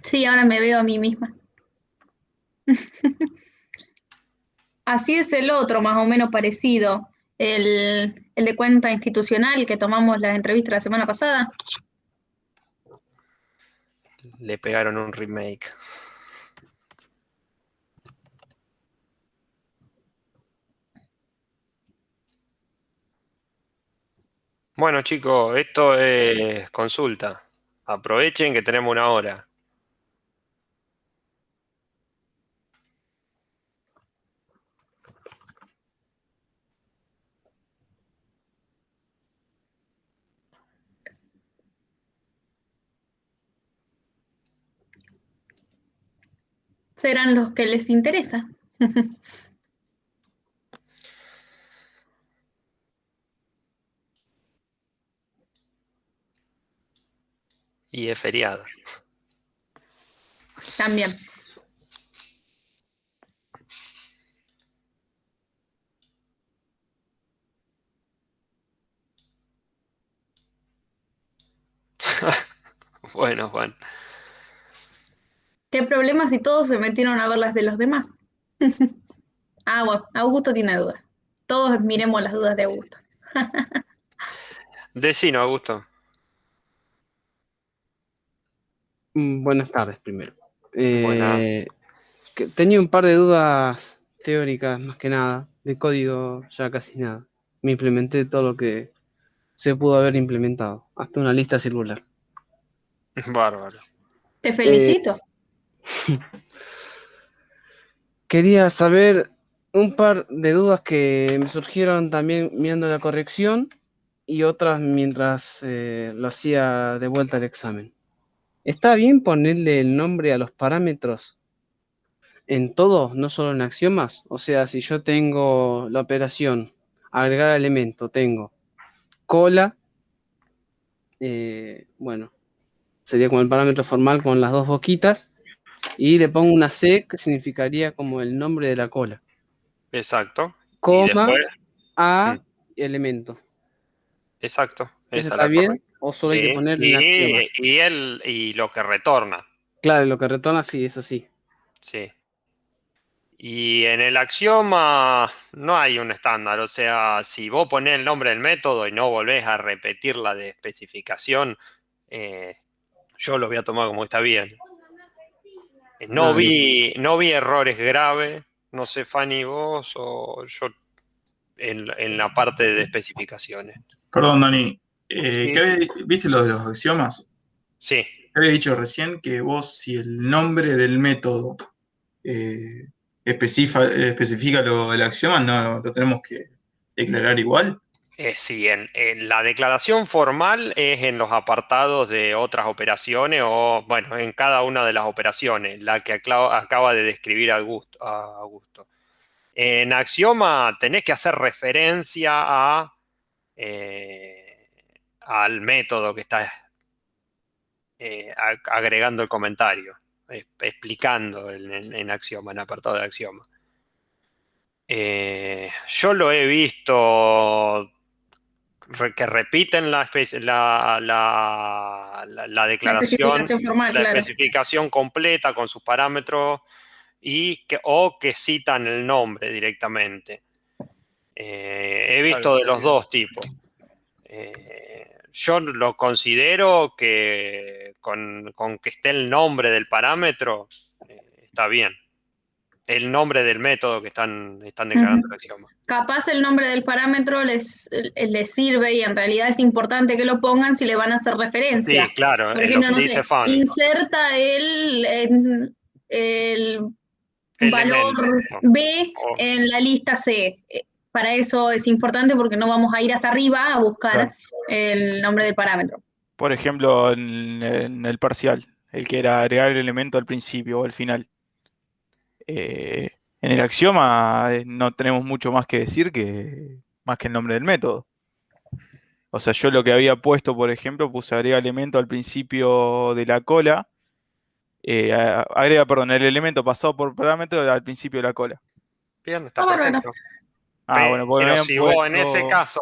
Sí, ahora me veo a mí misma. Así es el otro, más o menos parecido, el de cuenta institucional que tomamos la entrevista la semana pasada. Le pegaron un remake. Bueno, chicos, esto es consulta. Aprovechen que tenemos una hora. Serán los que les interesa. Y es feriado. También. Bueno, Juan. ¿Qué problema si todos se metieron a ver las de los demás? Ah, bueno, Augusto tiene dudas. Todos miremos las dudas de Augusto. Decino, Augusto. Buenas tardes primero. Buena. Tenía un par de dudas teóricas, más que nada. De código ya casi nada. Me implementé todo lo que se pudo haber implementado, hasta una lista circular. Bárbaro. Te Eh, felicito. Quería saber un par de dudas que me surgieron también mirando la corrección y otras mientras lo hacía de vuelta al examen. ¿Está bien ponerle el nombre a los parámetros en todo, no solo en axiomas? O sea, si yo tengo la operación agregar elemento, tengo cola, bueno, sería como el parámetro formal con las dos boquitas, y le pongo una C que significaría como el nombre de la cola, Exacto. Y coma después. Mm, a elemento. exacto. ¿Eso Esa es está la bien? correcta. ¿O solo hay que Sí. poner en Y, axiomas? y lo que retorna. Claro, lo que retorna, sí, eso sí. Sí. Y en el axioma no hay un estándar, o sea, si vos ponés el nombre del método y no volvés a repetir la de especificación, eh, yo lo voy a tomar como está bien. No Ah, listo. vi errores graves, no sé, Fanny, vos o yo en la parte de especificaciones. Perdón, Dani. Sí, ¿Viste lo de los axiomas? sí, Te había dicho recién que vos, si el nombre del método eh, especifica el axioma, no lo tenemos que declarar igual. sí, en la declaración formal es en los apartados de otras operaciones o, bueno, en cada una de las operaciones, la que acaba de describir Augusto. En Axioma tenés que hacer referencia eh, al método que estás agregando el comentario, explicando en Axioma, en apartado de Axioma. Yo lo he visto que repiten la La declaración, especificación formal, la claro. especificación completa con sus parámetros o que citan el nombre directamente. He visto Claro, de los dos tipos. Yo lo considero que con que esté el nombre del parámetro, está bien. El nombre del método que están declarando el Ujú. axioma. Capaz el nombre del parámetro les sirve y en realidad es importante que lo pongan si le van a hacer referencia. Sí, claro, Por es lo ejemplo, que no dice sé, Fanny. inserta el valor Elemento. B O- en la lista C. Para eso es importante porque no vamos a ir hasta arriba a buscar claro. el nombre del parámetro. Por ejemplo, en el parcial, el que era agregar el elemento al principio o al final. En el axioma no tenemos mucho más que decir que más que el nombre del método. O sea, yo lo que había puesto, por ejemplo, puse agrega elemento al principio de la cola. Agrega, perdón, el elemento pasado por parámetro al principio de la cola. Bien, está Ah, bárbaro. perfecto. Ah, bueno, porque me Pero habían si vos en ese puesto. caso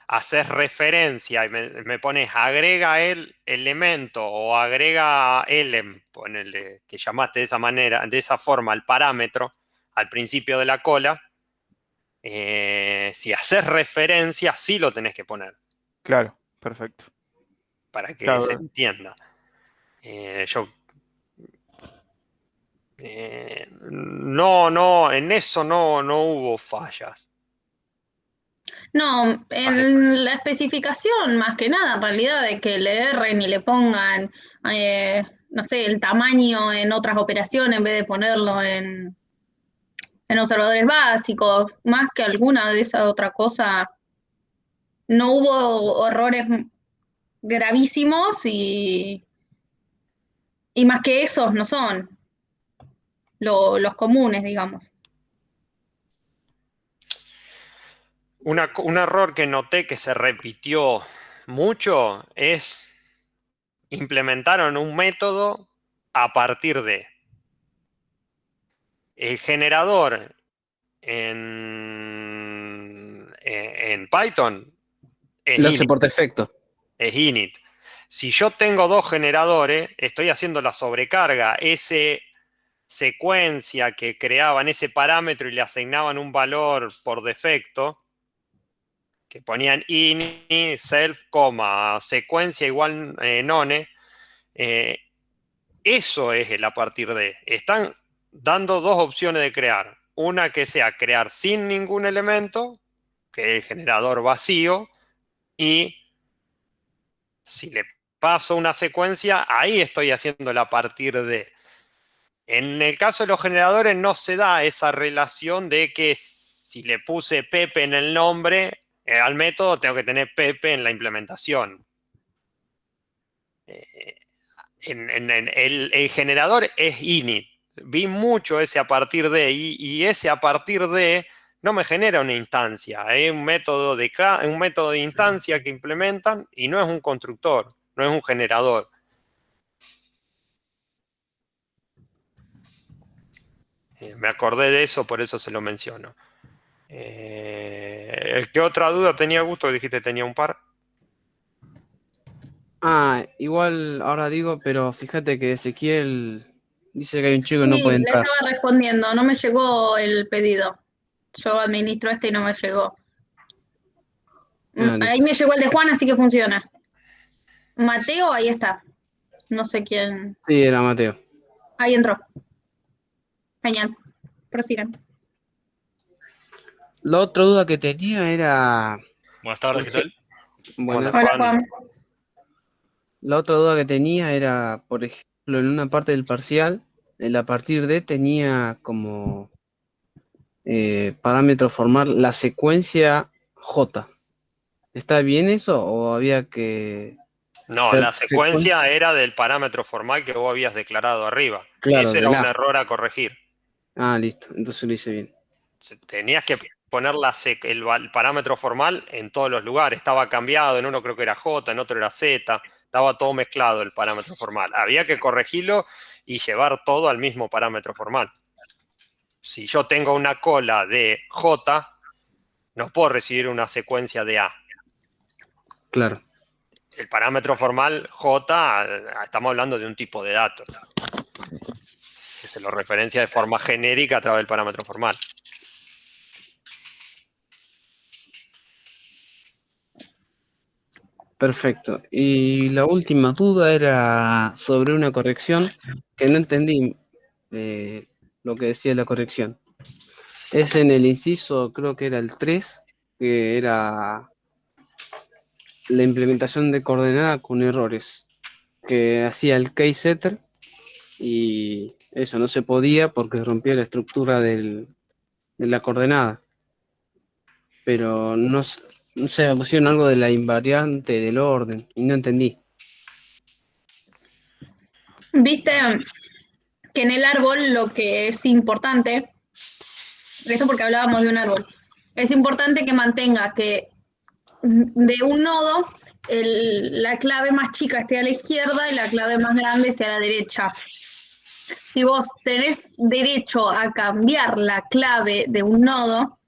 haces referencia y me pones agrega el elemento o agrega elem, ponele, que llamaste de esa manera, de esa forma al parámetro al principio de la cola, si haces referencia, sí lo tenés que poner Claro, perfecto. para que se Claro, entienda. No, en eso no hubo fallas. No, en la especificación, más que nada, en realidad, de que le erren y le pongan, no sé, el tamaño en otras operaciones en vez de ponerlo en observadores básicos, más que alguna de esa otra cosa, no hubo errores gravísimos y más que esos no son los comunes, digamos. Un error que noté que se repitió mucho es implementaron un método a partir de el generador en Python es Lo hace init. por defecto. Es init. Si yo tengo dos generadores, estoy haciendo la sobrecarga, ese secuencia que creaban ese parámetro y le asignaban un valor por defecto, que ponían ini, self, secuencia igual none, eso es el a partir de. Están dando dos opciones de crear. Una que sea crear sin ningún elemento, que es el generador vacío, y si le paso una secuencia, ahí estoy haciendo el a partir de. En el caso de los generadores no se da esa relación de que si le puse Pepe en el nombre al método, tengo que tener Pepe en la implementación. El generador es init. Vi mucho ese a partir de, y ese a partir de no me genera una instancia. Es un método de instancia que implementan y no es un constructor, no es un generador. Me acordé de eso, por eso se lo menciono. ¿Qué otra duda tenía, Gusto? Dijiste tenía un par. Igual ahora digo, pero fíjate que Ezequiel dice que hay un chico que no Sí, puede le entrar. estaba respondiendo, no me llegó el pedido. Yo administro este y no me llegó. Ahí Listo. me llegó el de Juan, así que funciona. Mateo, ahí está. No sé quién. Sí, era Mateo. Ahí entró. Genial. Prosigan. La otra duda que tenía era... Buenas tardes, ¿qué tal? Buenas. Hola, Juan. La otra duda que tenía era, por ejemplo, en una parte del parcial, el a partir de tenía como parámetro formar la secuencia J. ¿Está bien eso o había que... No, hacer la secuencia era del parámetro formal que vos habías declarado arriba. Claro, Ese era del un A. error a corregir. Listo, entonces lo hice bien. Tenías que poner el parámetro formal en todos los lugares. Estaba cambiado, en uno creo que era J, en otro era Z. Estaba todo mezclado el parámetro formal. Había que corregirlo y llevar todo al mismo parámetro formal. Si yo tengo una cola de J, no puedo recibir una secuencia de A. Claro. El parámetro formal J, estamos hablando de un tipo de datos, que se lo referencia de forma genérica a través del parámetro formal. Perfecto. Y la última duda era sobre una corrección que no entendí lo que decía la corrección. Es en el inciso, creo que era el 3, que era la implementación de coordenada con errores, que hacía el key setter y eso no se podía porque rompía la estructura de la coordenada. Pero no sé, me pusieron algo de la invariante del orden y no entendí. Viste que en el árbol lo que es importante, esto porque hablábamos de un árbol, es importante que mantenga que de un nodo la clave más chica esté a la izquierda y la clave más grande esté a la derecha. Si vos tenés derecho a cambiar la clave de un nodo,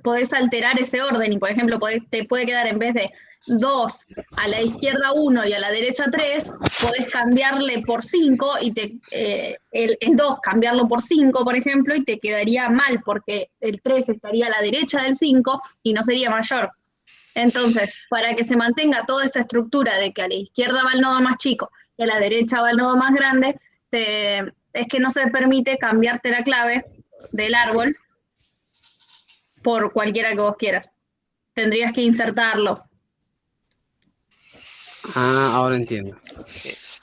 podés alterar ese orden y, por ejemplo, te puede quedar en vez de 2 a la izquierda 1 y a la derecha 3, podés cambiarle por 5 y el 2 cambiarlo por 5, por ejemplo, y te quedaría mal porque el 3 estaría a la derecha del 5 y no sería mayor. Entonces, para que se mantenga toda esa estructura de que a la izquierda va el nodo más chico y a la derecha va el nodo más grande, es que no se permite cambiarte la clave del árbol por cualquiera que vos quieras. Tendrías que insertarlo. Ah, ahora entiendo.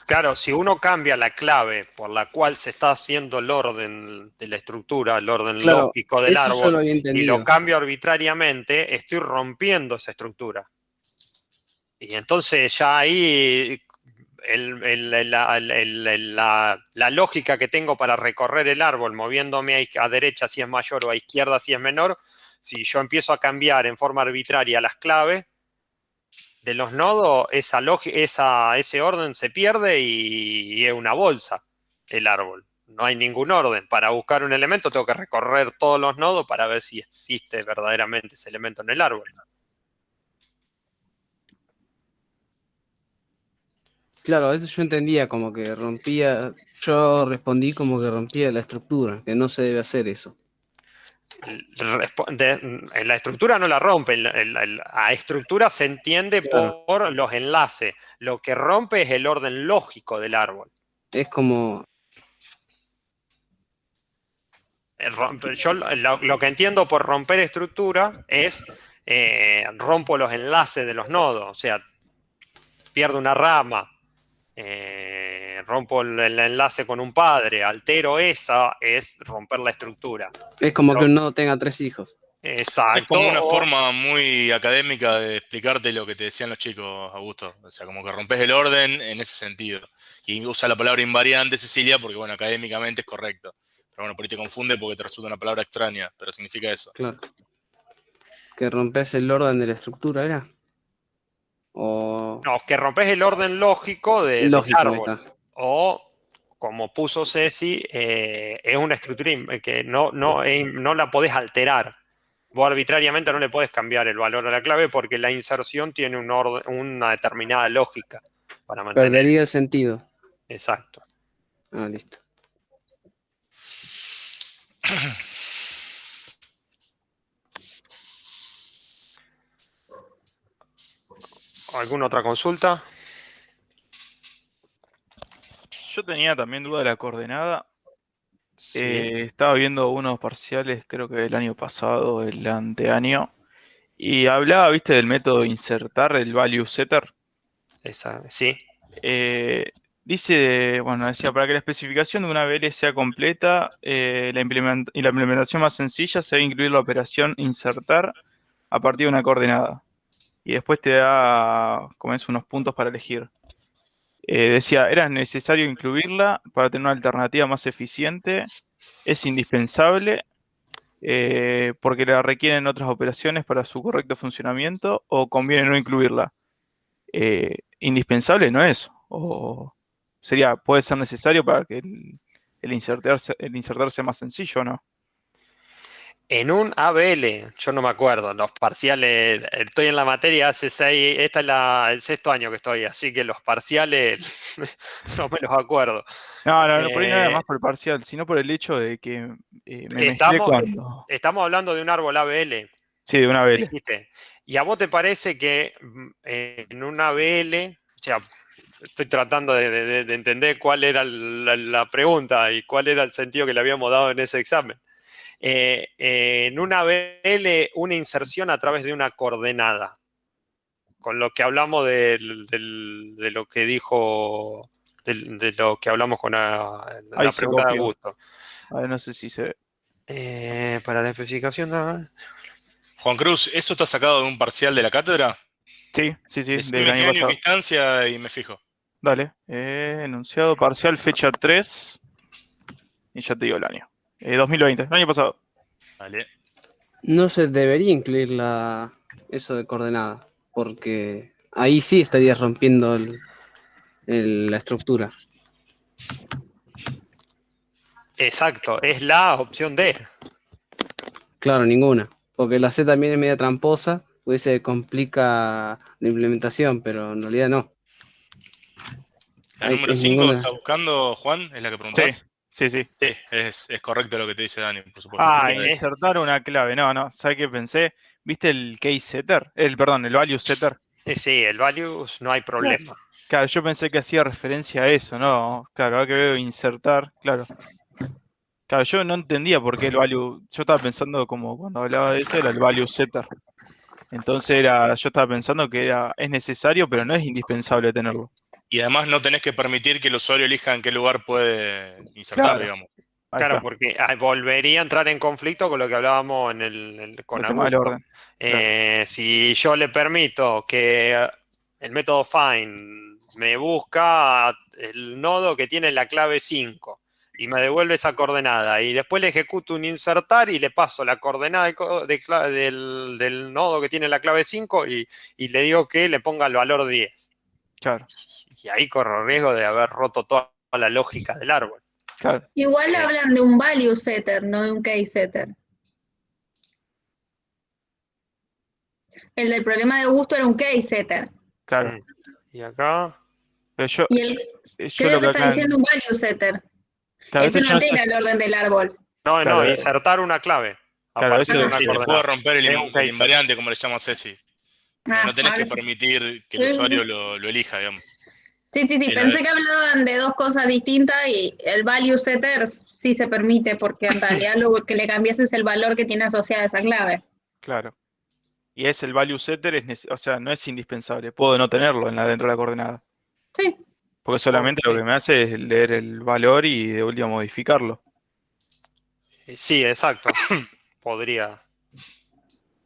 Claro, si uno cambia la clave por la cual se está haciendo el orden de la estructura, el orden Claro, lógico del eso yo árbol, lo había y entendido. lo cambio arbitrariamente, estoy rompiendo esa estructura. Y entonces ya ahí la lógica que tengo para recorrer el árbol, moviéndome a derecha si es mayor o a izquierda si es menor, si yo empiezo a cambiar en forma arbitraria las claves de los nodos, ese orden se pierde y es una bolsa el árbol. No hay ningún orden. Para buscar un elemento tengo que recorrer todos los nodos para ver si existe verdaderamente ese elemento en el árbol. Claro, eso yo entendía como que rompía, yo respondí como que rompía la estructura, que no se debe hacer eso. La estructura no la rompe, a estructura se entiende Claro. por los enlaces. Lo que rompe es el orden lógico del árbol. Es como, Yo lo que entiendo por romper estructura es rompo los enlaces de los nodos, o sea, pierdo una rama, rompo el enlace con un padre, altero esa, es romper la estructura. es como que un nodo tenga 3 hijos. Exacto. Es como una forma muy académica de explicarte lo que te decían los chicos, Augusto. O sea, como que rompes el orden en ese sentido. Y usa la palabra invariante, Cecilia, porque, bueno, académicamente es correcto. Pero bueno, por ahí te confunde porque te resulta una palabra extraña, pero significa eso. Claro. Que rompes el orden de la estructura, ¿era? O... No, que rompes el orden lógico del Lógico, ahí árbol. está. O, como puso Ceci, es una estructura que no la podés alterar. Vos arbitrariamente no le podés cambiar el valor a la clave porque la inserción tiene una determinada lógica para mantener. Perdería el sentido. Exacto. Ah, listo. ¿Alguna otra consulta? Yo tenía también duda de la coordenada. Sí. Estaba viendo unos parciales, creo que el año pasado, el anteaño, y hablaba, viste, del método insertar el value setter. Sí. Dice, bueno, decía, para que la especificación de una VL sea completa y la implementación más sencilla, se debe incluir la operación insertar a partir de una coordenada. Y después te da, como es, unos puntos para elegir. Decía, era necesario incluirla para tener una alternativa más eficiente, es indispensable porque la requieren otras operaciones para su correcto funcionamiento o conviene no incluirla. Indispensable no es, o puede ser necesario para que el insertar sea más sencillo, ¿no? En un ABL, yo no me acuerdo, los parciales, estoy en la materia hace 6, esta es el 6º año que estoy, así que los parciales no me los acuerdo. No, por ahí no era más por el parcial, sino por el hecho de que me mezclé cuando... Estamos hablando de un árbol ABL. Sí, de una ABL. Dijiste. ¿Y a vos te parece que en un ABL, o sea, estoy tratando de entender cuál era la pregunta y cuál era el sentido que le habíamos dado en ese examen? En una ABL, una inserción a través de una coordenada, con lo que hablamos de lo que dijo, de lo que hablamos con la pregunta de Augusto. A ver, no sé si se ve. Para la especificación... Juan Cruz, ¿eso está sacado de un parcial de la cátedra? Sí. Decime Del qué año año, pasado. qué instancia y me fijo. Dale, enunciado parcial fecha 3 y ya te digo el año. 2020, el año pasado. Dale. No se debería incluir eso de coordenada, porque ahí sí estarías rompiendo la estructura. Exacto, es la opción D. Claro, ninguna. Porque la C también es media tramposa, pues se complica la implementación, pero en realidad no. La número Es 5 que ninguna. estás buscando, Juan, es la que Sí, preguntás. sí. Sí, es correcto lo que te dice Dani, por supuesto. Insertar una clave. No. ¿Sabes qué pensé? ¿Viste el case setter? Perdón, el value setter. Sí, el values no hay problema. Claro, yo pensé que hacía referencia a eso, ¿no? Claro, ahora que veo insertar, claro. Claro, yo no entendía por qué el value. Yo estaba pensando como cuando hablaba de eso, era el value setter. Entonces yo estaba pensando que es necesario, pero no es indispensable tenerlo. Y además no tenés que permitir que el usuario elija en qué lugar puede insertar, Claro, digamos. ahí Claro, está. porque volvería a entrar en conflicto con lo que hablábamos con El tema del Augusto. orden. Claro. Si yo le permito que el método find me busca el nodo que tiene la clave 5 y me devuelve esa coordenada y después le ejecuto un insertar y le paso la coordenada del nodo que tiene la clave 5 y le digo que le ponga el valor 10. Claro, Y ahí corro riesgo de haber roto toda la lógica del árbol. claro. Igual hablan de un value setter, no de un case setter. El del problema de gusto era un case setter. Claro. Y acá. Pero yo Y él lo creo que que está acá. diciendo un value setter. Claro, Ese esto yo no no sé altera el orden del árbol. No, claro, insertar una clave a claro, partir de eso. una Y te puede coordenada. romper Es un el case invariante, como le llama Ceci. No tenés que Ahora sí. permitir que el Sí, usuario sí. lo elija, digamos. Sí, pensé que hablaban de dos cosas distintas y el value setter sí se permite porque en realidad lo que le cambias es el valor que tiene asociada esa clave. Claro. Y es el value setter, o sea, no es indispensable. Puedo no tenerlo dentro de la coordenada. Sí. Porque solamente lo que me hace es leer el valor y de última modificarlo. Sí, exacto. Podría.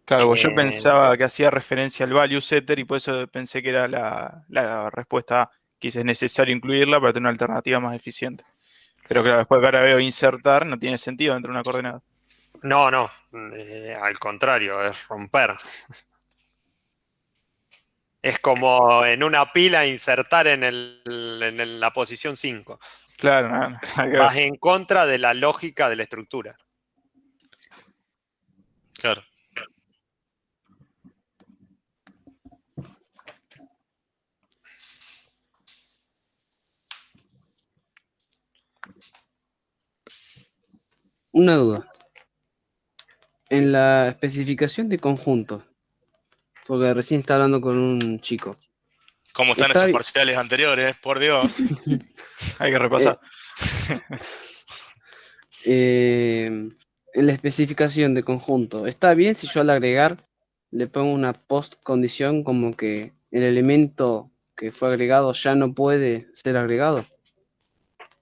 Claro, pues yo Eh, pensaba que hacía referencia al value setter y por eso pensé que era la respuesta A, que es necesario incluirla para tener una alternativa más eficiente. Pero claro, después que ahora veo insertar, no tiene sentido dentro de una coordenada. no. Al contrario, es romper. Es como en una pila insertar en la posición 5. Claro, nada que ver. Vas en contra de la lógica de la estructura. Claro. Una duda. En la especificación de conjunto, porque recién está hablando con un chico. ¿Cómo están Está esos bi- parciales anteriores? Por Dios. Hay que repasar. en la especificación de conjunto, ¿está bien si yo al agregar le pongo una post condición como que el elemento que fue agregado ya no puede ser agregado?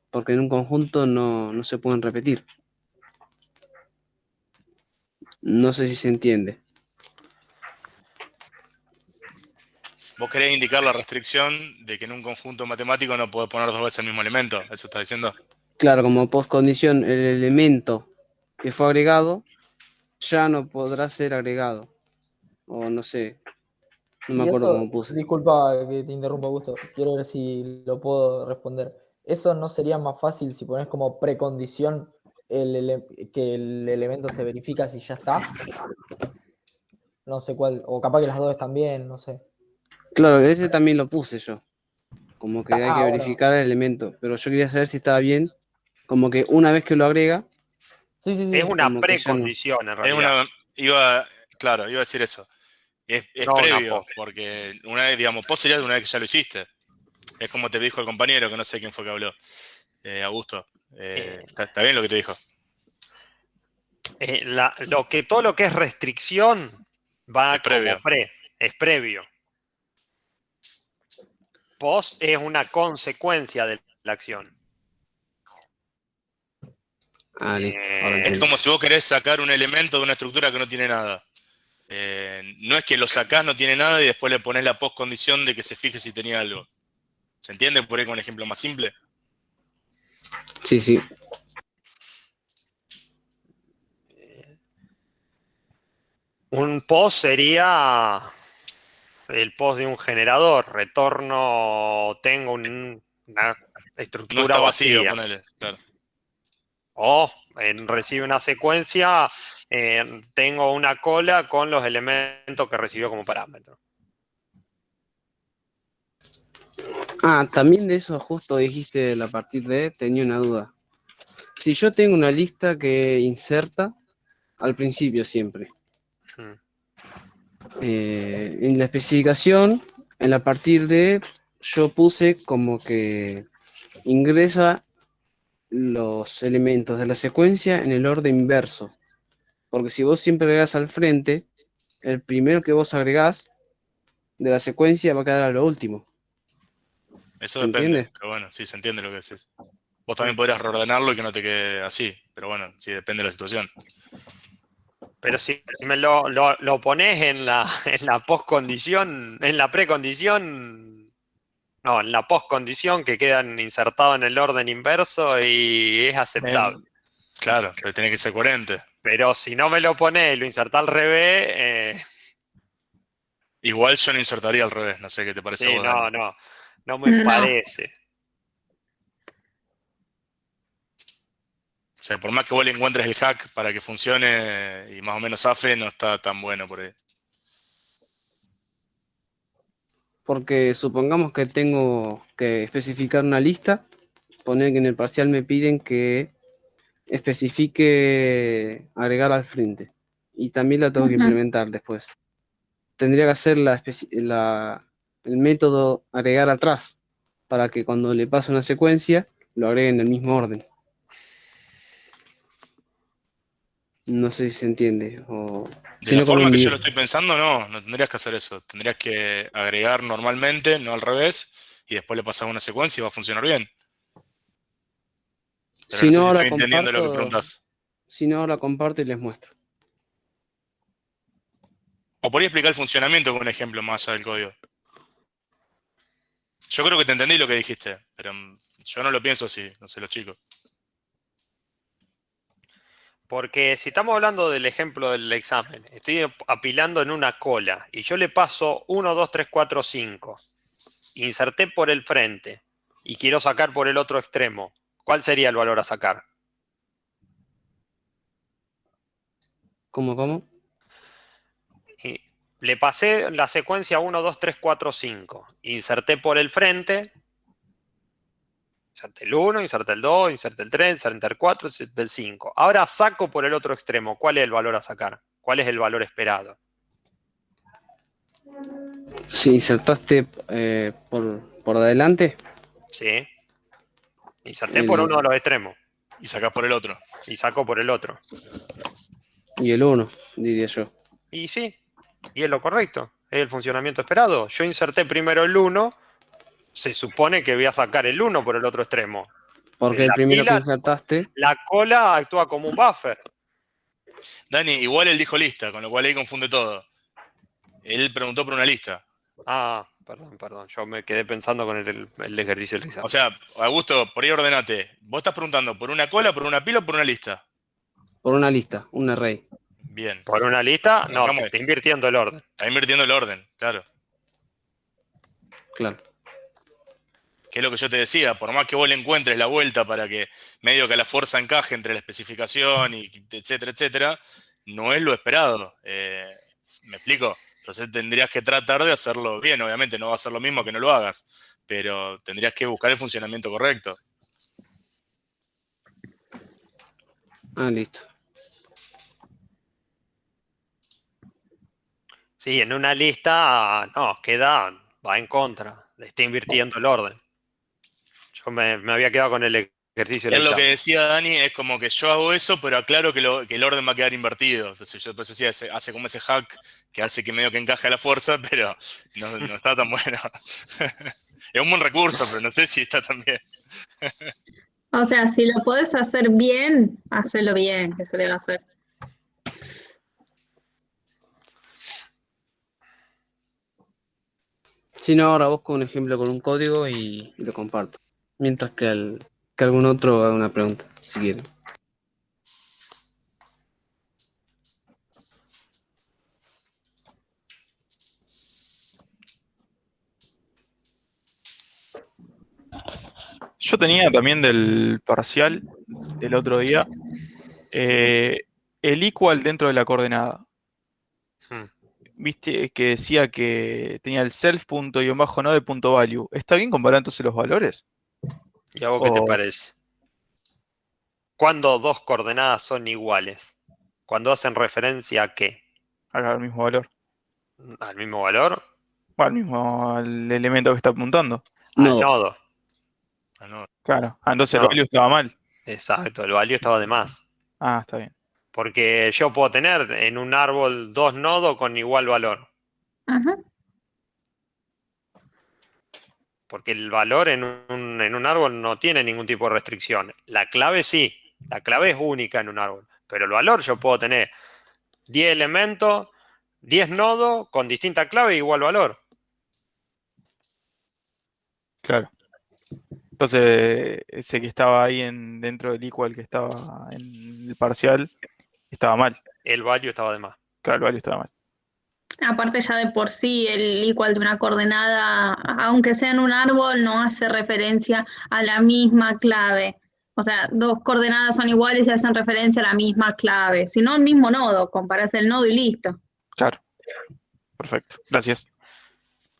Porque en un conjunto no se pueden repetir. No sé si se entiende. Vos querés indicar la restricción de que en un conjunto matemático no podés poner dos veces el mismo elemento. ¿Eso estás diciendo? Claro, como post condición, el elemento que fue agregado ya no podrá ser agregado. O no sé, no me Y acuerdo cómo eso, puse. disculpa que te interrumpa, Augusto, quiero ver si lo puedo responder. ¿Eso no sería más fácil si pones como precondición que el elemento se verifica si ya está? No sé cuál, o capaz que las dos están bien, no sé. Claro, ese también lo puse yo. Como que hay que Bueno. verificar el elemento. Pero yo quería saber si estaba bien. Como que una vez que lo agrega, Es Sí. una como que ya no. precondición en Es realidad. claro, iba a decir eso. Es No una previo, post. porque una vez, digamos, post sería de una vez que ya lo hiciste. Es como te dijo el compañero, que no sé quién fue que habló. Augusto. Está bien lo que te dijo. Todo lo que es restricción va Es previo. como es previo. Post es una consecuencia de la acción. Ah, listo. Ahora Es entiendo. como si vos querés sacar un elemento de una estructura que no tiene nada. No es que lo sacás, no tiene nada, y después le pones la postcondición de que se fije si tenía algo. ¿Se entiende? Por ahí con un ejemplo más simple. Sí, sí. Un post sería el post de un generador. Retorno, tengo una No estructura está vacío, vacía. ponele. Claro. O recibe una secuencia, tengo una cola con los elementos que recibió como parámetro. También de eso justo dijiste a partir de, tenía una duda. Si yo tengo una lista que inserta al principio siempre, Hmm. en la especificación, en la partir de, yo puse como que ingresa los elementos de la secuencia en el orden inverso. Porque si vos siempre agregás al frente, el primero que vos agregás de la secuencia va a quedar a lo último. Eso ¿Se depende, entiende? pero bueno, sí, se entiende lo que decís. Vos también podrías reordenarlo y que no te quede así, pero bueno, sí, depende de la situación. Pero si me lo pones en en la postcondición, en la precondición, no, en la postcondición que quedan insertados en el orden inverso y es aceptable. Claro, pero tiene que ser coherente. Pero si no me lo pones y lo insertás al revés, Igual yo no insertaría al revés, no sé qué te parece a sí, vos, Dani. no me No. parece. O sea, por más que vos le encuentres el hack para que funcione y más o menos zafe, no está tan bueno por ahí. Porque supongamos que tengo que especificar una lista, poner que en el parcial me piden que especifique agregar al frente. Y también la tengo que Ujú. implementar después. Tendría que hacer el método agregar atrás, para que cuando le pase una secuencia, lo agregue en el mismo orden. No sé si se entiende. O De si la no, con forma un que yo lo video. estoy pensando, no tendrías que hacer eso. Tendrías que agregar normalmente, no al revés, y después le pasas una secuencia y va a funcionar bien. Pero Si no sé no, si ahora estoy entendiendo lo que comparto, preguntas. si no, ahora comparto y les muestro. O podría explicar el funcionamiento con un ejemplo más allá del código. Yo creo que te entendí lo que dijiste, pero yo no lo pienso así, no sé, los chicos. Porque si estamos hablando del ejemplo del examen, estoy apilando en una cola y yo le paso 1, 2, 3, 4, 5. Inserté por el frente y quiero sacar por el otro extremo. ¿Cuál sería el valor a sacar? ¿Cómo? Y le pasé la secuencia 1, 2, 3, 4, 5. Inserté por el frente. Inserté el 1, inserté el 2, inserté el 3, inserté el 4, inserté el 5. Ahora saco por el otro extremo. ¿Cuál es el valor a sacar? ¿Cuál es el valor esperado? Si insertaste por adelante, ¿Sí? Inserté por uno el, de los extremos Y sacás por el otro. y saco por el otro. y el 1, diría yo. Y sí, y es lo correcto. Es el funcionamiento esperado. Yo inserté primero el 1. Se supone que voy a sacar el 1 por el otro extremo. Porque En el la primero que pila, insertaste, la cola actúa como un buffer. Dani, igual él dijo lista, con lo cual ahí confunde todo. Él preguntó por una lista. Perdón. Yo me quedé pensando con el ejercicio del O examen. sea, Augusto, por ahí ordenate. ¿Vos estás preguntando por una cola, por una pila o por una lista? por una lista, un array. Bien. Por una lista, no, te Arrancamos. está invirtiendo el orden. Está invirtiendo el orden, claro. Claro. Que es lo que yo te decía, por más que vos le encuentres la vuelta para que medio que la fuerza encaje entre la especificación y etcétera, etcétera, no es lo esperado. ¿Me explico? Entonces tendrías que tratar de hacerlo bien. Obviamente no va a ser lo mismo que no lo hagas, pero tendrías que buscar el funcionamiento correcto. Listo. Sí, en una lista, no, va en contra. Le está invirtiendo el orden. Yo me había quedado con el ejercicio del Es lo que examen. decía Dani, es como que yo hago eso, pero aclaro que el orden va a quedar invertido. Entonces yo por eso decía, hace como ese hack que hace que medio que encaje a la fuerza, pero no está tan bueno. Es un buen recurso, pero no sé si está tan bien. O sea, si lo podés hacer bien, hacelo bien, que se le va a hacer. Si no, ahora busco un ejemplo con un código y lo comparto. Mientras que algún otro haga una pregunta, si quieren. Yo tenía también del parcial del otro día. El equal dentro de la coordenada. Hmm. Viste que decía que tenía el self.node.value. ¿Está bien comparar entonces los valores? ¿Y a vos qué te O parece? ¿Cuándo dos coordenadas son iguales? ¿Cuándo hacen referencia a qué? al mismo valor. ¿Al mismo valor? O al elemento que está apuntando. Al Nodo. nodo. Ah, no. Claro. Ah, entonces el No, value estaba mal. exacto, el value estaba de más. Ah, está bien. Porque yo puedo tener en un árbol dos nodos con igual valor. Ajá. Porque el valor en un árbol no tiene ningún tipo de restricción. La clave sí, la clave es única en un árbol. Pero el valor yo puedo tener 10 elementos, 10 nodos con distinta clave e igual valor. Claro. Entonces, ese que estaba ahí dentro del equal que estaba en el parcial, estaba mal. El value estaba de más. Claro, el value estaba mal. Aparte ya de por sí el igual de una coordenada, aunque sea en un árbol, no hace referencia a la misma clave. O sea, dos coordenadas son iguales y hacen referencia a la misma clave. Si no, el mismo nodo, comparás el nodo y listo. Claro. Perfecto. Gracias.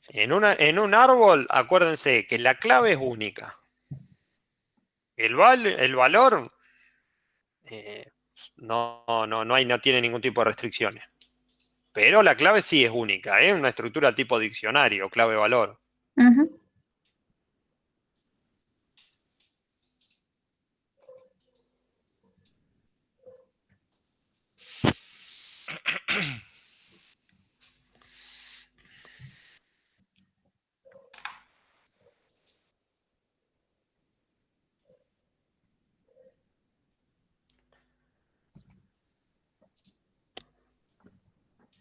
En un árbol, acuérdense que la clave es única. El valor no tiene ningún tipo de restricciones. Pero la clave sí es única, ¿eh? Una estructura tipo diccionario, clave-valor. Ujú.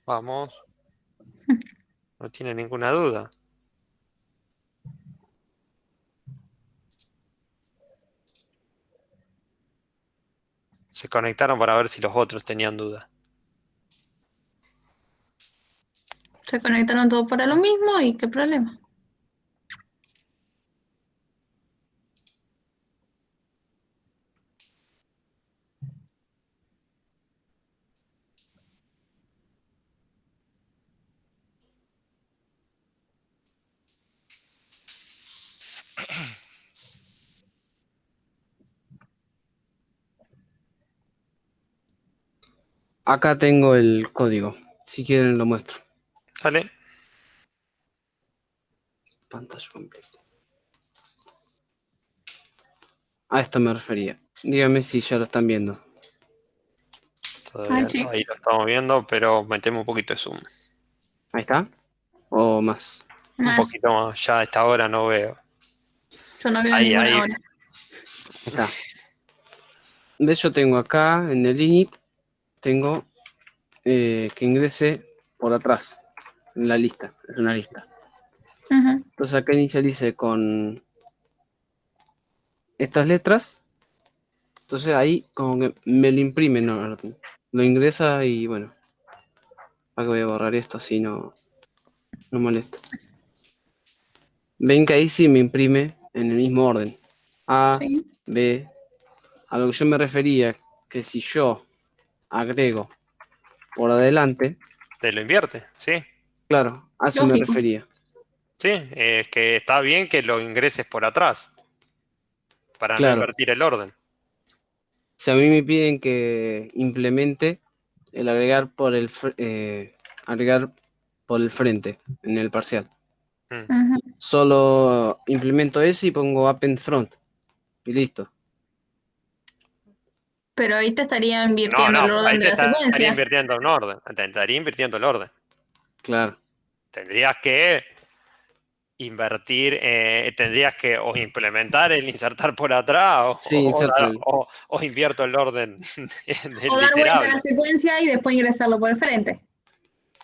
Vamos. No tiene ninguna duda. Se conectaron para ver si los otros tenían duda. Se conectaron todos para lo mismo y qué problema. Acá tengo el código. Si quieren lo muestro. ¿Sale? Pantalla completa. A esto me refería. Dígame si ya lo están viendo. Todavía Sí. no, ahí lo estamos viendo, pero metemos un poquito de zoom. Ahí está. O más. Un Más, poquito más. Ya a esta hora no veo. yo no veo Ahí, ninguna ahí. hora. Ahí está. De hecho tengo acá en el init, tengo que ingrese por atrás en la lista. Es una lista. Ujú. Entonces acá inicialice con estas letras. Entonces ahí como que me lo imprime, no, lo ingresa y bueno. Acá voy a borrar esto así no molesta. Ven que ahí sí me imprime en el mismo orden. A, Sí. B. A lo que yo me refería, que si yo agrego por adelante, Te lo invierte, ¿sí? claro, a eso me Lógico. refería. Sí, es que está bien que lo ingreses por atrás. Para no Claro. invertir el orden. Si a mí me piden que implemente el agregar agregar por el frente en el parcial. Ujú. Solo implemento eso y pongo append front. Y listo. Pero ahí te estaría No, invirtiendo el orden ahí de te la estaría secuencia. invirtiendo un orden. Te estaría invirtiendo el orden. Claro. Tendrías que invertir, tendrías que o implementar el insertar por atrás Sí, inserto. o invierto el orden O del dar vuelta a la literable. secuencia y después ingresarlo por el frente.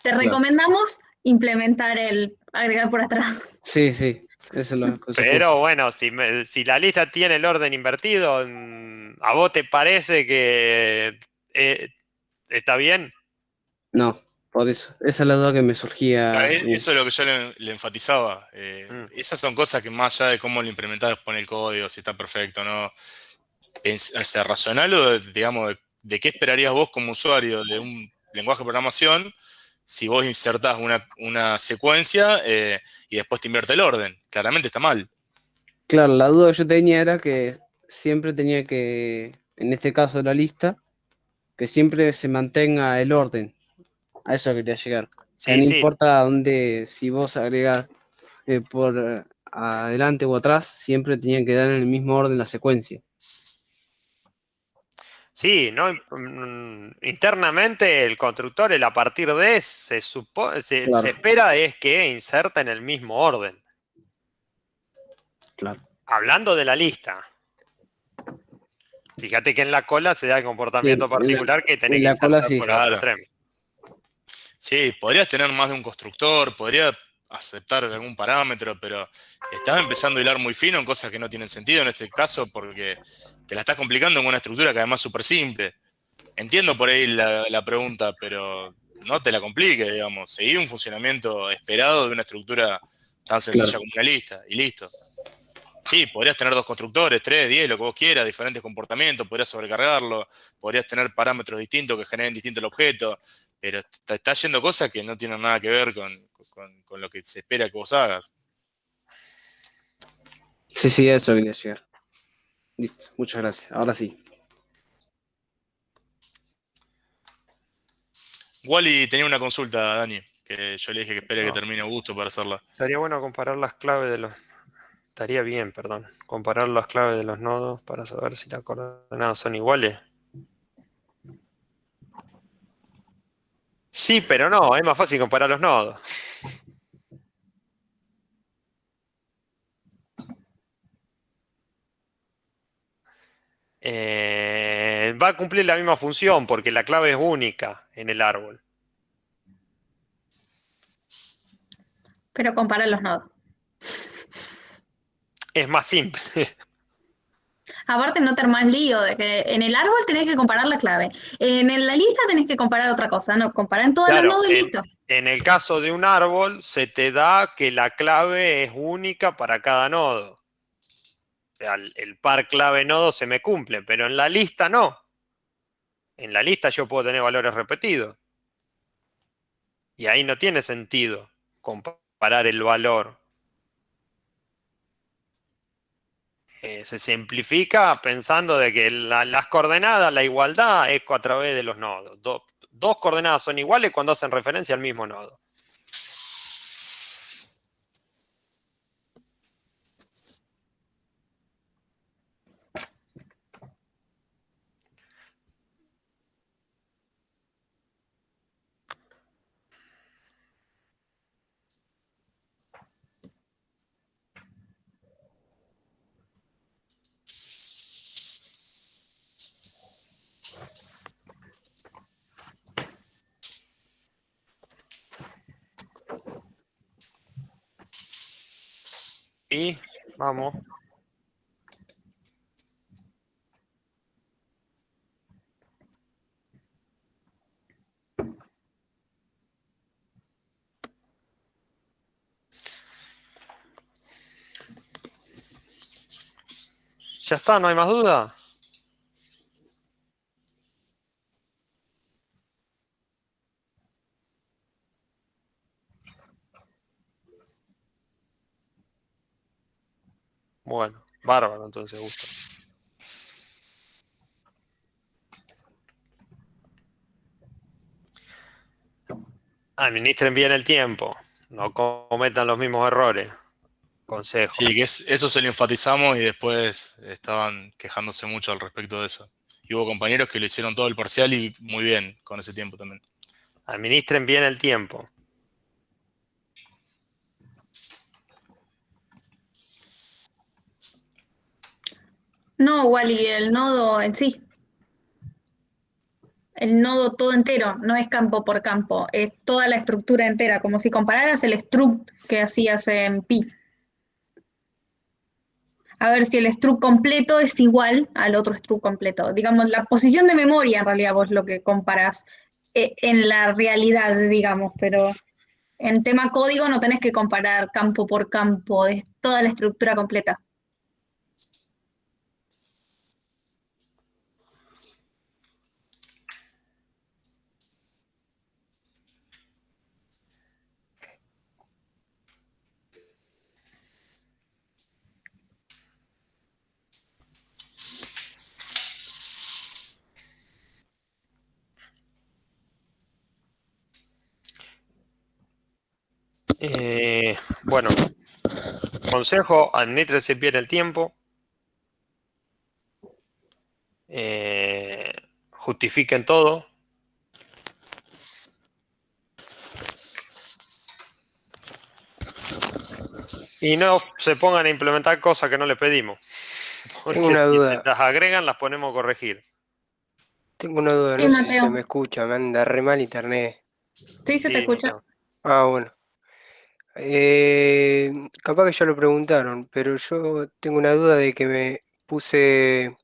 Te Claro. recomendamos implementar el agregar por atrás. Sí, sí. Eso es lo que se Pero puso. bueno, si la lista tiene el orden invertido, ¿a vos te parece que está bien? No, por eso. Esa es la duda que me surgía. Claro, eso es lo que yo le enfatizaba. Mm. Esas son cosas que más allá de cómo lo implementás, pone el código, si está perfecto o no. o sea, razonalo, digamos, de qué esperarías vos como usuario de un lenguaje de programación si vos insertás una secuencia y después te invierte el orden. Claramente está mal. Claro, la duda que yo tenía era que siempre tenía que, en este caso de la lista, que siempre se mantenga el orden. A eso quería llegar. Que Sí, no sí, importa dónde, si vos agregás por adelante o atrás, siempre tenían que dar en el mismo orden la secuencia. sí, ¿no? Internamente el constructor, el a partir de, se Claro, espera es que inserta en el mismo orden. claro. Hablando de la lista. Fíjate que en la cola se da el Sí, comportamiento particular que tenés en que la cola insertar sí. por el otro Claro. extremo. Sí, podrías tener más de un constructor, podría aceptar algún parámetro, pero estás empezando a hilar muy fino en cosas que no tienen sentido en este caso porque te la estás complicando en una estructura que además es súper simple. Entiendo por ahí la pregunta, pero no te la compliques, digamos. Seguí un funcionamiento esperado de una estructura tan Claro. sencilla como una lista y listo. Sí, podrías tener 2 constructores, 3, 10, lo que vos quieras, diferentes comportamientos, podrías sobrecargarlo, podrías tener parámetros distintos que generen distinto el objeto, pero te está yendo cosas que no tienen nada que ver con lo que se espera que vos hagas. Sí, sí, eso quería llegar. Listo, muchas gracias. Ahora sí. Wally tenía una consulta, Dani, que yo le dije que espere que No, termine Augusto para hacerla. estaría bueno comparar las claves de los... Estaría bien, perdón. Comparar las claves de los nodos para saber si las coordenadas son iguales. Sí, pero no, es más fácil comparar los nodos. Va a cumplir la misma función porque la clave es única en el árbol. Pero compara los nodos. Es más simple. Aparte no te armás lío de que en el árbol tenés que comparar la clave. En la lista tenés que comparar otra cosa. No, comparar todos los Claro, nodos y listo. en el caso de un árbol se te da que la clave es única para cada nodo. O sea, el par clave nodo se me cumple, pero en la lista no. En la lista yo puedo tener valores repetidos. Y ahí no tiene sentido comparar el valor. Se simplifica pensando de que las coordenadas, la igualdad es a través de los nodos. Dos coordenadas son iguales cuando hacen referencia al mismo nodo. Y vamos. Ya está, no hay más duda. Bueno, bárbaro, entonces, Gusto. Administren bien el tiempo. No cometan los mismos errores. Consejo. Sí, que eso se lo enfatizamos y después estaban quejándose mucho al respecto de eso. Y hubo compañeros que lo hicieron todo el parcial y muy bien con ese tiempo también. Administren bien el tiempo. No, Wally, el nodo en sí. El nodo todo entero, no es campo por campo, es toda la estructura entera, como si compararas el struct que hacías en Pi. A ver si el struct completo es igual al otro struct completo. Digamos, la posición de memoria en realidad vos lo que comparás en la realidad, digamos, pero en tema código no tenés que comparar campo por campo, es toda la estructura completa. Bueno, consejo, administrense bien el tiempo. Justifiquen todo. Y no se pongan a implementar cosas que no les pedimos. Porque Tengo una si se duda. las agregan, las ponemos a corregir. Tengo una duda, Sí, no sé si se Mateo. me escucha, me anda re mal internet. Sí, se te Sí, escucha. Mateo. Ah, bueno. Capaz que ya lo preguntaron, pero yo tengo una duda de que me puse.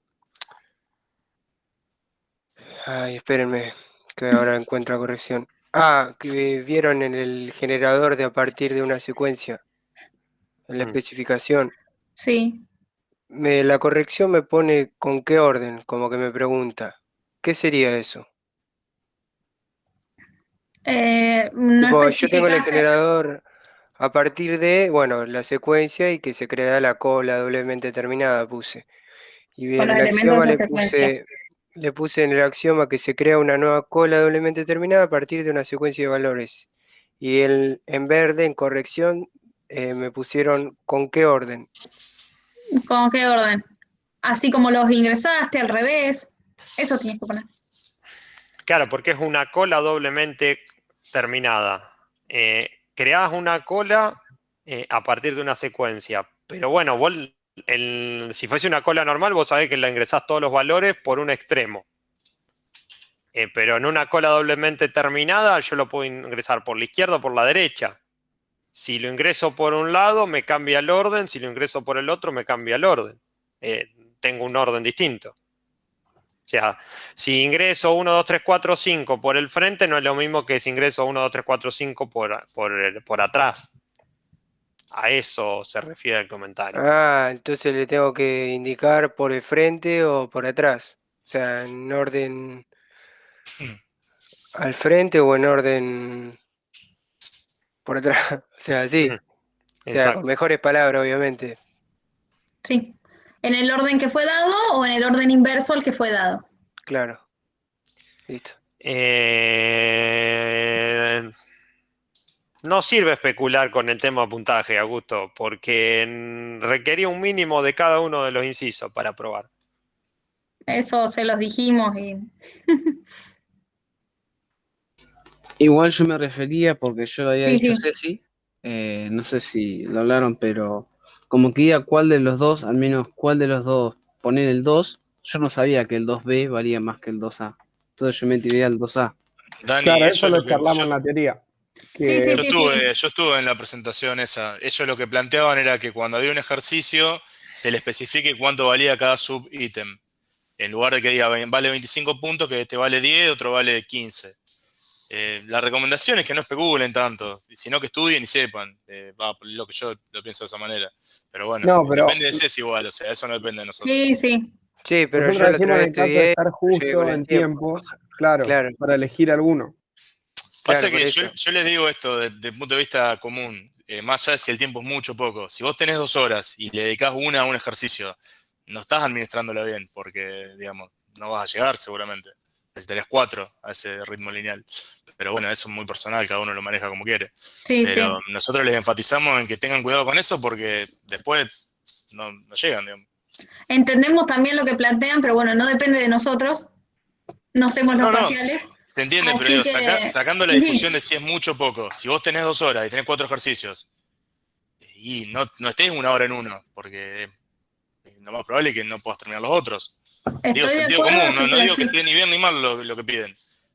Ay, espérenme, que ahora encuentro la corrección. Ah, que vieron en el generador de a partir de una secuencia, en la Mm. especificación. Sí. La corrección me pone con qué orden, como que me pregunta. ¿Qué sería eso? No Tipo, yo tengo en el especificaste generador a partir de, bueno, la secuencia y que se crea la cola doblemente terminada, puse. Y con bien, los el elementos axioma de secuencia. le puse en el axioma que se crea una nueva cola doblemente terminada a partir de una secuencia de valores. Y en verde, en corrección, me pusieron con qué orden. ¿Con qué orden? Así como los ingresaste, al revés. Eso tienes que poner. Claro, porque es una cola doblemente terminada. Creás una cola a partir de una secuencia. Pero bueno, vos, si fuese una cola normal, vos sabés que la ingresás todos los valores por un extremo. Pero en una cola doblemente terminada, yo lo puedo ingresar por la izquierda o por la derecha. Si lo ingreso por un lado, me cambia el orden. Si lo ingreso por el otro, me cambia el orden. Tengo un orden distinto. O sea, si ingreso 1, 2, 3, 4, 5 por el frente, no es lo mismo que si ingreso 1, 2, 3, 4, 5 por atrás. A eso se refiere el comentario. Ah, entonces le tengo que indicar por el frente o por atrás. O sea, en orden al frente o en orden por atrás. O sea, así. Ujú, O sea, con exacto. mejores palabras, obviamente. Sí. ¿En el orden que fue dado o en el orden inverso al que fue dado? Claro. Listo. No sirve especular con el tema puntaje, Augusto, porque requería un mínimo de cada uno de los incisos para probar. Eso se los dijimos y Igual yo me refería, porque yo lo había sí, dicho sí. Ceci, no sé si lo hablaron, pero como que iba cuál de los dos, al menos cuál de los dos poner el 2, yo no sabía que el 2B valía más que el 2A. Entonces yo me tiré al 2A. Dani, Claro, eso eso es lo lo que charlamos en la teoría. Sí, sí, Que sí, sí. yo estuve en la presentación esa. Ellos lo que planteaban era que cuando había un ejercicio se le especifique cuánto valía cada subítem. En lugar de que diga vale 25 puntos, que este vale 10, otro vale 15. La recomendación es que no especulen tanto, sino que estudien y sepan. Lo que yo lo pienso de esa manera. Pero bueno, no, pero depende de CES igual, o sea, eso no depende de nosotros. Sí, sí. Sí, pero nosotros yo la otra decimos en vez el caso de estudié, estar llegué con justo el en tiempo. tiempo, claro, Claro, para elegir alguno. Pasa claro, por que eso. yo les digo esto desde el punto de vista común, más allá de si el tiempo es mucho o poco. Si vos tenés 2 horas y le dedicás una a un ejercicio, no estás administrándola bien, porque, digamos, no vas a llegar seguramente. Necesitarías 4 a ese ritmo lineal. Pero bueno, eso es muy personal, cada uno lo maneja como quiere. Sí, sí. Pero nosotros les enfatizamos en que tengan cuidado con eso porque después no llegan, digamos. Entendemos también lo que plantean, pero bueno, no depende de nosotros. No hacemos los No, no, parciales. se entiende, pero Así digo, que, sacando la sí, discusión sí. de si es mucho o poco, si vos tenés 2 horas y tenés 4 ejercicios, y no estés 1 hora en uno, porque lo más probable es que no puedas terminar los otros. Digo, Estoy de sentido acuerdo, común, así no que digo que sí. esté ni bien ni mal lo que piden.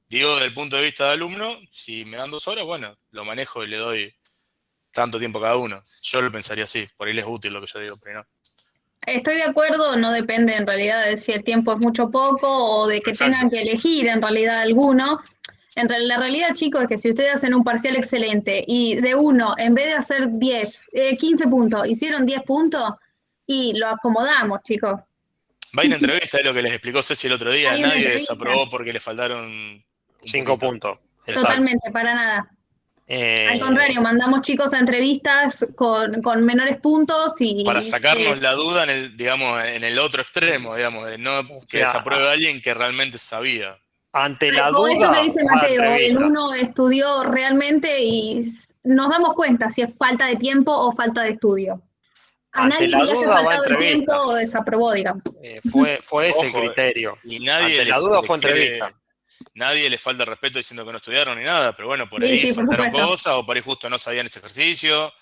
Digo, desde el punto de vista de alumno, si me dan 2 horas, bueno, lo manejo y le doy tanto tiempo a cada uno. Yo lo pensaría así, por ahí les es útil lo que yo digo, pero no. Estoy de acuerdo, no depende en realidad de si el tiempo es mucho o poco o de que Exacto. tengan que elegir en realidad alguno. La realidad, chicos, es que si ustedes hacen un parcial excelente y de uno, en vez de hacer 10, 15 puntos, hicieron 10 puntos y lo acomodamos, chicos. Va en entrevista, es lo que les explicó Ceci el otro día. Hay una Nadie entrevista. desaprobó porque le faltaron un 5 poquito. puntos. Exacto. Totalmente, para nada. Al Eh, contrario, mandamos chicos a entrevistas con menores puntos y Para sacarnos la duda en el, digamos, en el otro extremo, digamos, de no o que sea, desapruebe a alguien que realmente sabía. ante la con esto que duda, dice va a Mateo, el entrevista. uno estudió realmente y nos damos cuenta si es falta de tiempo o falta de estudio. A Ante nadie la le haya duda va a faltado el tiempo entrevista. o desaprobó, digamos. Fue ese el Ojo, criterio. y nadie Ante la duda fue entrevista. nadie le falta el respeto diciendo que no estudiaron ni nada, pero bueno, por Sí, ahí sí, por faltaron supuesto. cosas o por ahí justo no sabían ese ejercicio,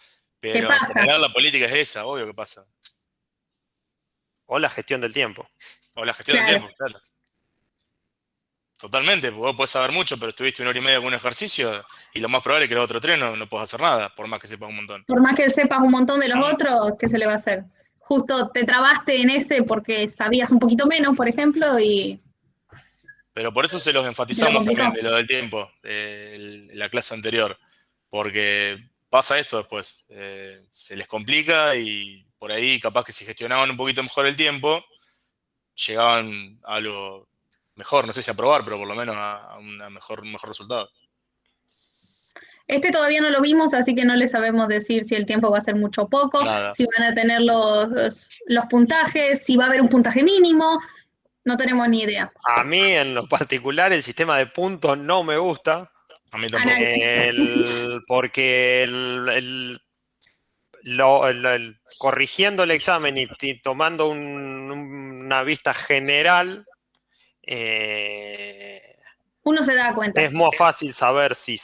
¿Qué pero en pasa? general la política es esa, obvio que pasa. O la gestión del tiempo. O la gestión Claro. del tiempo, claro. Totalmente, porque vos podés saber mucho, pero estuviste 1 hora y media con un ejercicio y lo más probable es que los otros 3 no puedas hacer nada, por más que sepas un montón. Por más que sepas un montón de los otros, ¿qué se le va a hacer? Justo te trabaste en ese porque sabías un poquito menos, por ejemplo, y Pero por eso se los te lo enfatizamos complicó. también de lo del tiempo, la clase anterior, porque pasa esto después, se les complica y por ahí capaz que si gestionaban un poquito mejor el tiempo, llegaban a algo mejor, no sé si a probar, pero por lo menos a un mejor resultado. Este todavía no lo vimos, así que no le sabemos decir si el tiempo va a ser mucho o poco, Nada. si van a tener los puntajes, si va a haber un puntaje mínimo, no tenemos ni idea. A mí, en lo particular, el sistema de puntos no me gusta. A mí A tampoco. nadie. Porque corrigiendo el examen y tomando una vista general, Uno se da cuenta. es más fácil saber si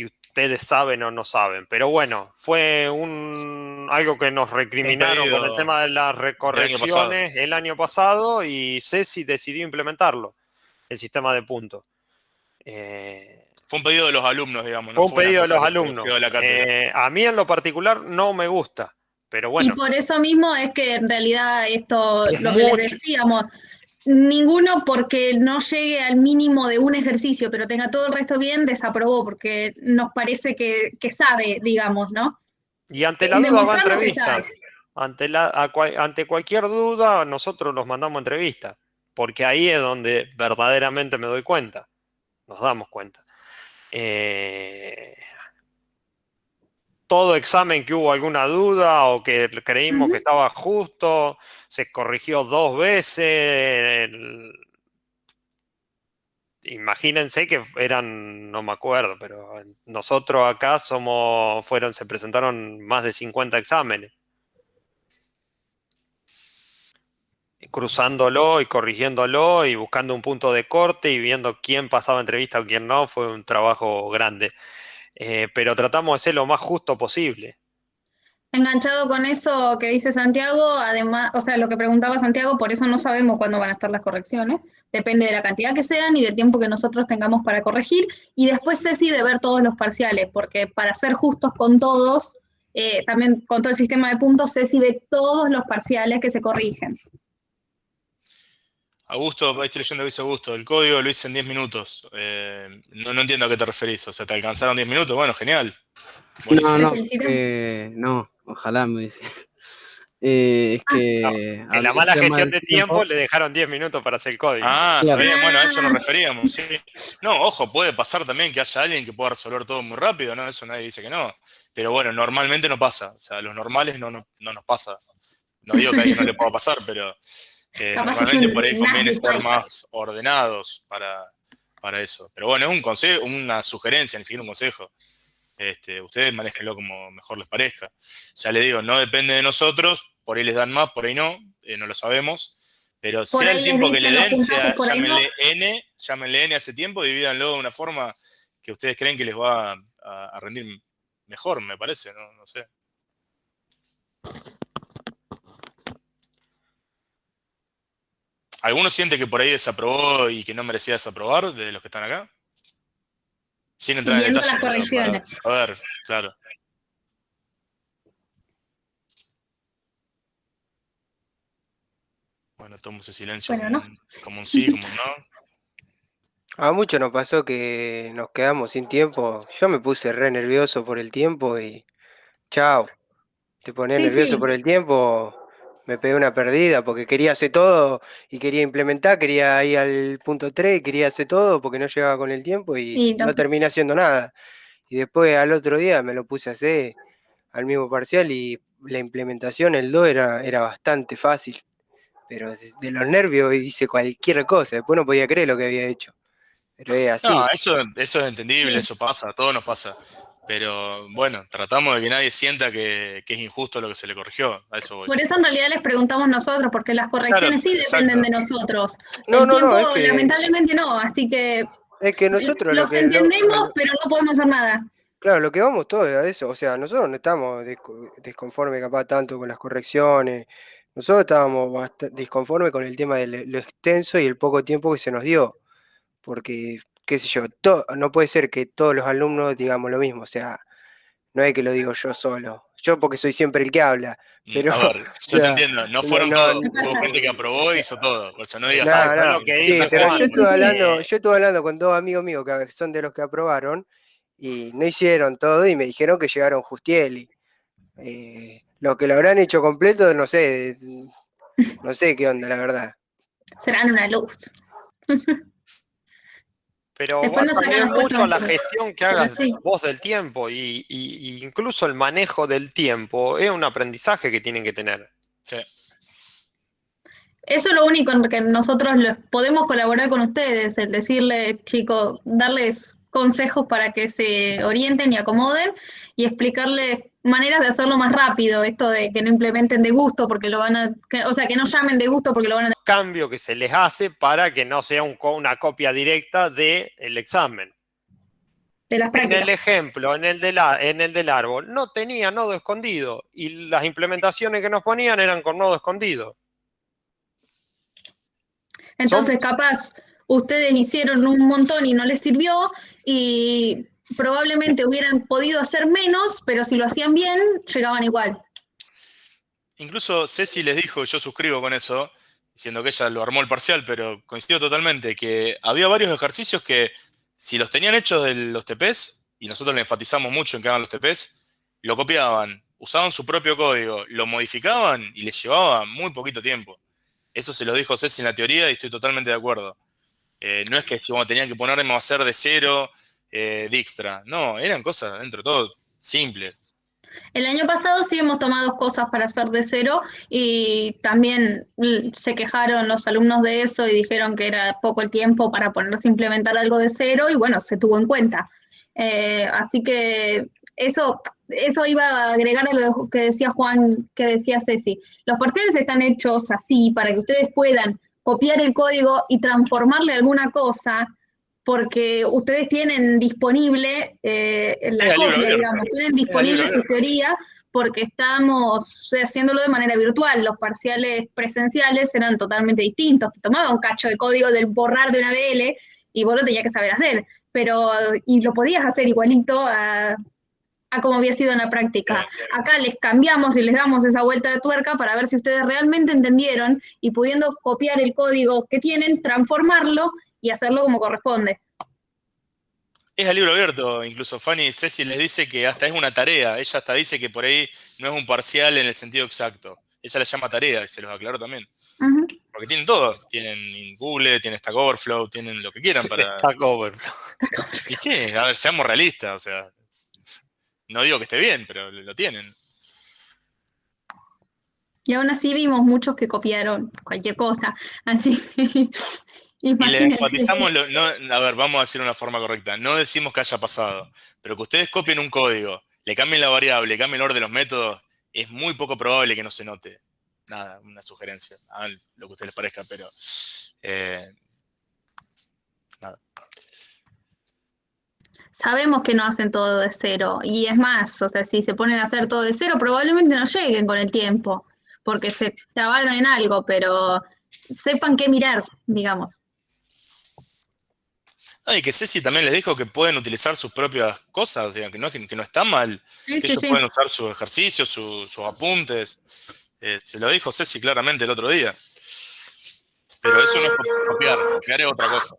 ustedes saben o no saben. Pero bueno, fue algo que nos recriminaron pedido con el tema de las correcciones el año pasado y Ceci decidió implementarlo, el sistema de puntos. Fue un pedido de los alumnos, digamos. Fue No un fue una pedido de cosa los que se alumnos. surgió de la cátedra. A mí en lo particular no me gusta, pero Y bueno, por eso mismo es que en realidad esto, Es lo que les mucho. decíamos, ninguno porque no llegue al mínimo de un ejercicio, pero tenga todo el resto bien, desaprobó, porque nos parece que sabe, digamos, ¿no? y ante la duda va a Demostrarnos que entrevista. sabe. Ante cualquier duda, nosotros los mandamos a entrevista, porque ahí es donde verdaderamente me doy cuenta, nos damos cuenta. Todo examen que hubo alguna duda o que creímos que estaba justo, se corrigió 2 veces. Imagínense que eran, no me acuerdo, pero nosotros acá se presentaron más de 50 exámenes. Cruzándolo y corrigiéndolo y buscando un punto de corte y viendo quién pasaba entrevista o quién no, fue un trabajo grande. Pero tratamos de ser lo más justo posible. Enganchado con eso que dice Santiago, además, o sea, lo que preguntaba Santiago, por eso no sabemos cuándo van a estar las correcciones, depende de la cantidad que sean y del tiempo que nosotros tengamos para corregir, y después Ceci de ver todos los parciales, porque para ser justos con todos, también con todo el sistema de puntos, Ceci ve todos los parciales que se corrigen. Augusto, ahí estoy leyendo lo que dice Augusto, el código lo hice en 10 minutos. No entiendo a qué te referís, o sea, ¿te alcanzaron 10 minutos? Bueno, genial. Buenísimo. No, ojalá me dice. Es que En la había mala tema gestión del de tiempo le dejaron 10 minutos para hacer el código. Ah, Claro. está bien, bueno, a eso nos referíamos, sí. No, ojo, puede pasar también que haya alguien que pueda resolver todo muy rápido, ¿no? Eso nadie dice que no. Pero bueno, normalmente no pasa. O sea, los normales no nos pasa. No digo que a alguien no le pueda pasar, pero normalmente por ahí conviene ser más ordenados para eso. Pero bueno, es un consejo, una sugerencia, ni siquiera un consejo. Ustedes manéjenlo como mejor les parezca. Ya les digo, no depende de nosotros, por ahí les dan más, por ahí no lo sabemos. Pero Por sea ahí el tiempo les que le dicen den, los puntajes, por ahí no. llámenle N a ese tiempo, divídanlo de una forma que ustedes creen que les va a rendir mejor, me parece, no sé. ¿Alguno siente que por ahí desaprobó y que no merecía desaprobar de los que están acá? Sin entrar en Viendo detalle, las pero correcciones. para saber, claro. Bueno, tomo ese silencio Bueno, como un sí, como un no. A muchos nos pasó que nos quedamos sin tiempo. Yo me puse re nervioso por el tiempo y chao. Te pones Sí, nervioso sí. por el tiempo, me pegué una perdida porque quería hacer todo y quería implementar, quería ir al punto 3, quería hacer todo porque no llegaba con el tiempo y Y no terminé haciendo nada. Y después al otro día me lo puse a hacer al mismo parcial y la implementación, el 2 era bastante fácil. Pero de los nervios hice cualquier cosa, después no podía creer lo que había hecho. Pero es así. No, eso es entendible, Sí. eso pasa, a todos nos pasa. Pero bueno, tratamos de que nadie sienta que es injusto lo que se le corrigió. A eso voy. Por eso en realidad les preguntamos nosotros, porque las correcciones sí exacto. dependen de nosotros. No, El no, no, tiempo, lamentablemente no, así que es que nosotros los entendemos, pero no podemos hacer nada. Claro, lo que vamos todos a eso, o sea, nosotros no estamos disconformes capaz tanto con las correcciones, nosotros estábamos disconformes con el tema de lo extenso y el poco tiempo que se nos dio, porque, qué sé yo, no puede ser que todos los alumnos digamos lo mismo, o sea, no es que lo digo yo solo, yo porque soy siempre el que habla, pero, A ver, o yo te sea, entiendo, no fueron todos, hubo gente que aprobó e hizo todo, por eso no digas no, Fue no, lo que sí, dice pero Juan. yo estuve hablando con dos amigos míos que son de los que aprobaron y no hicieron todo y me dijeron que llegaron justieli. Lo que lo habrán hecho completo, no sé qué onda, la verdad. Serán una luz. Pero Después va nos sacan también los puestos mucho a la nosotros. gestión que Pero hagas sí. vos del tiempo y incluso el manejo del tiempo es un aprendizaje que tienen que tener. Sí. Eso es lo único en que nosotros podemos colaborar con ustedes, el decirles, chicos, darles consejos para que se orienten y acomoden y explicarles maneras de hacerlo más rápido, esto de que no implementen de gusto porque lo van a, o sea, que no llamen de gusto porque lo van a... Cambio que se les hace para que no sea una copia directa del examen. De las En prácticas. el ejemplo, en el del árbol, no tenía nodo escondido y las implementaciones que nos ponían eran con nodo escondido. Entonces, capaz, ustedes hicieron un montón y no les sirvió y probablemente hubieran podido hacer menos, pero si lo hacían bien, llegaban igual. Incluso Ceci les dijo, yo suscribo con eso, diciendo que ella lo armó el parcial, pero coincido totalmente, que había varios ejercicios que si los tenían hechos de los TPs, y nosotros le enfatizamos mucho en que hagan los TPs, lo copiaban, usaban su propio código, lo modificaban y les llevaba muy poquito tiempo. Eso se lo dijo Ceci en la teoría y estoy totalmente de acuerdo. No es que si tenían que ponerme a hacer de cero, Dijkstra. No, eran cosas dentro de todo simples. El año pasado sí hemos tomado cosas para hacer de cero y también se quejaron los alumnos de eso y dijeron que era poco el tiempo para ponerse a implementar algo de cero y bueno, se tuvo en cuenta. Así que eso iba a agregar a lo que decía Juan, que decía Ceci. Los parciales están hechos así para que ustedes puedan copiar el código y transformarle alguna cosa porque ustedes tienen disponible la copia, digamos, tienen disponible su teoría porque estamos haciéndolo de manera virtual. Los parciales presenciales eran totalmente distintos. Te tomaba un cacho de código del borrar de una BL y vos lo tenías que saber hacer, y lo podías hacer igualito a como había sido en la práctica. Acá les cambiamos y les damos esa vuelta de tuerca para ver si ustedes realmente entendieron y pudiendo copiar el código que tienen, transformarlo y hacerlo como corresponde. Es a libro abierto, incluso Fanny Ceci les dice que hasta es una tarea, ella hasta dice que por ahí no es un parcial en el sentido exacto, ella la llama tarea y se los aclaró también. Porque tienen todo, tienen Google, tienen Stack Overflow, tienen lo que quieran para... Stack Overflow. Y sí, a ver, seamos realistas, o sea, no digo que esté bien, pero lo tienen. Y aún así vimos muchos que copiaron cualquier cosa, así que... Y le enfatizamos, a ver, vamos a decir de una forma correcta, no decimos que haya pasado, pero que ustedes copien un código, le cambien la variable, cambien el orden de los métodos, es muy poco probable que no se note. Nada, una sugerencia, hagan lo que a ustedes les parezca, pero nada. Sabemos que no hacen todo de cero, y es más, o sea, si se ponen a hacer todo de cero, probablemente no lleguen con el tiempo, porque se trabaron en algo, pero sepan qué mirar, digamos. Y que Ceci también les dijo que pueden utilizar sus propias cosas, o sea, que no está mal, Sí, que sí, ellos sí. pueden usar sus ejercicios, sus apuntes. Se lo dijo Ceci claramente el otro día. Pero eso no es copiar es otra cosa.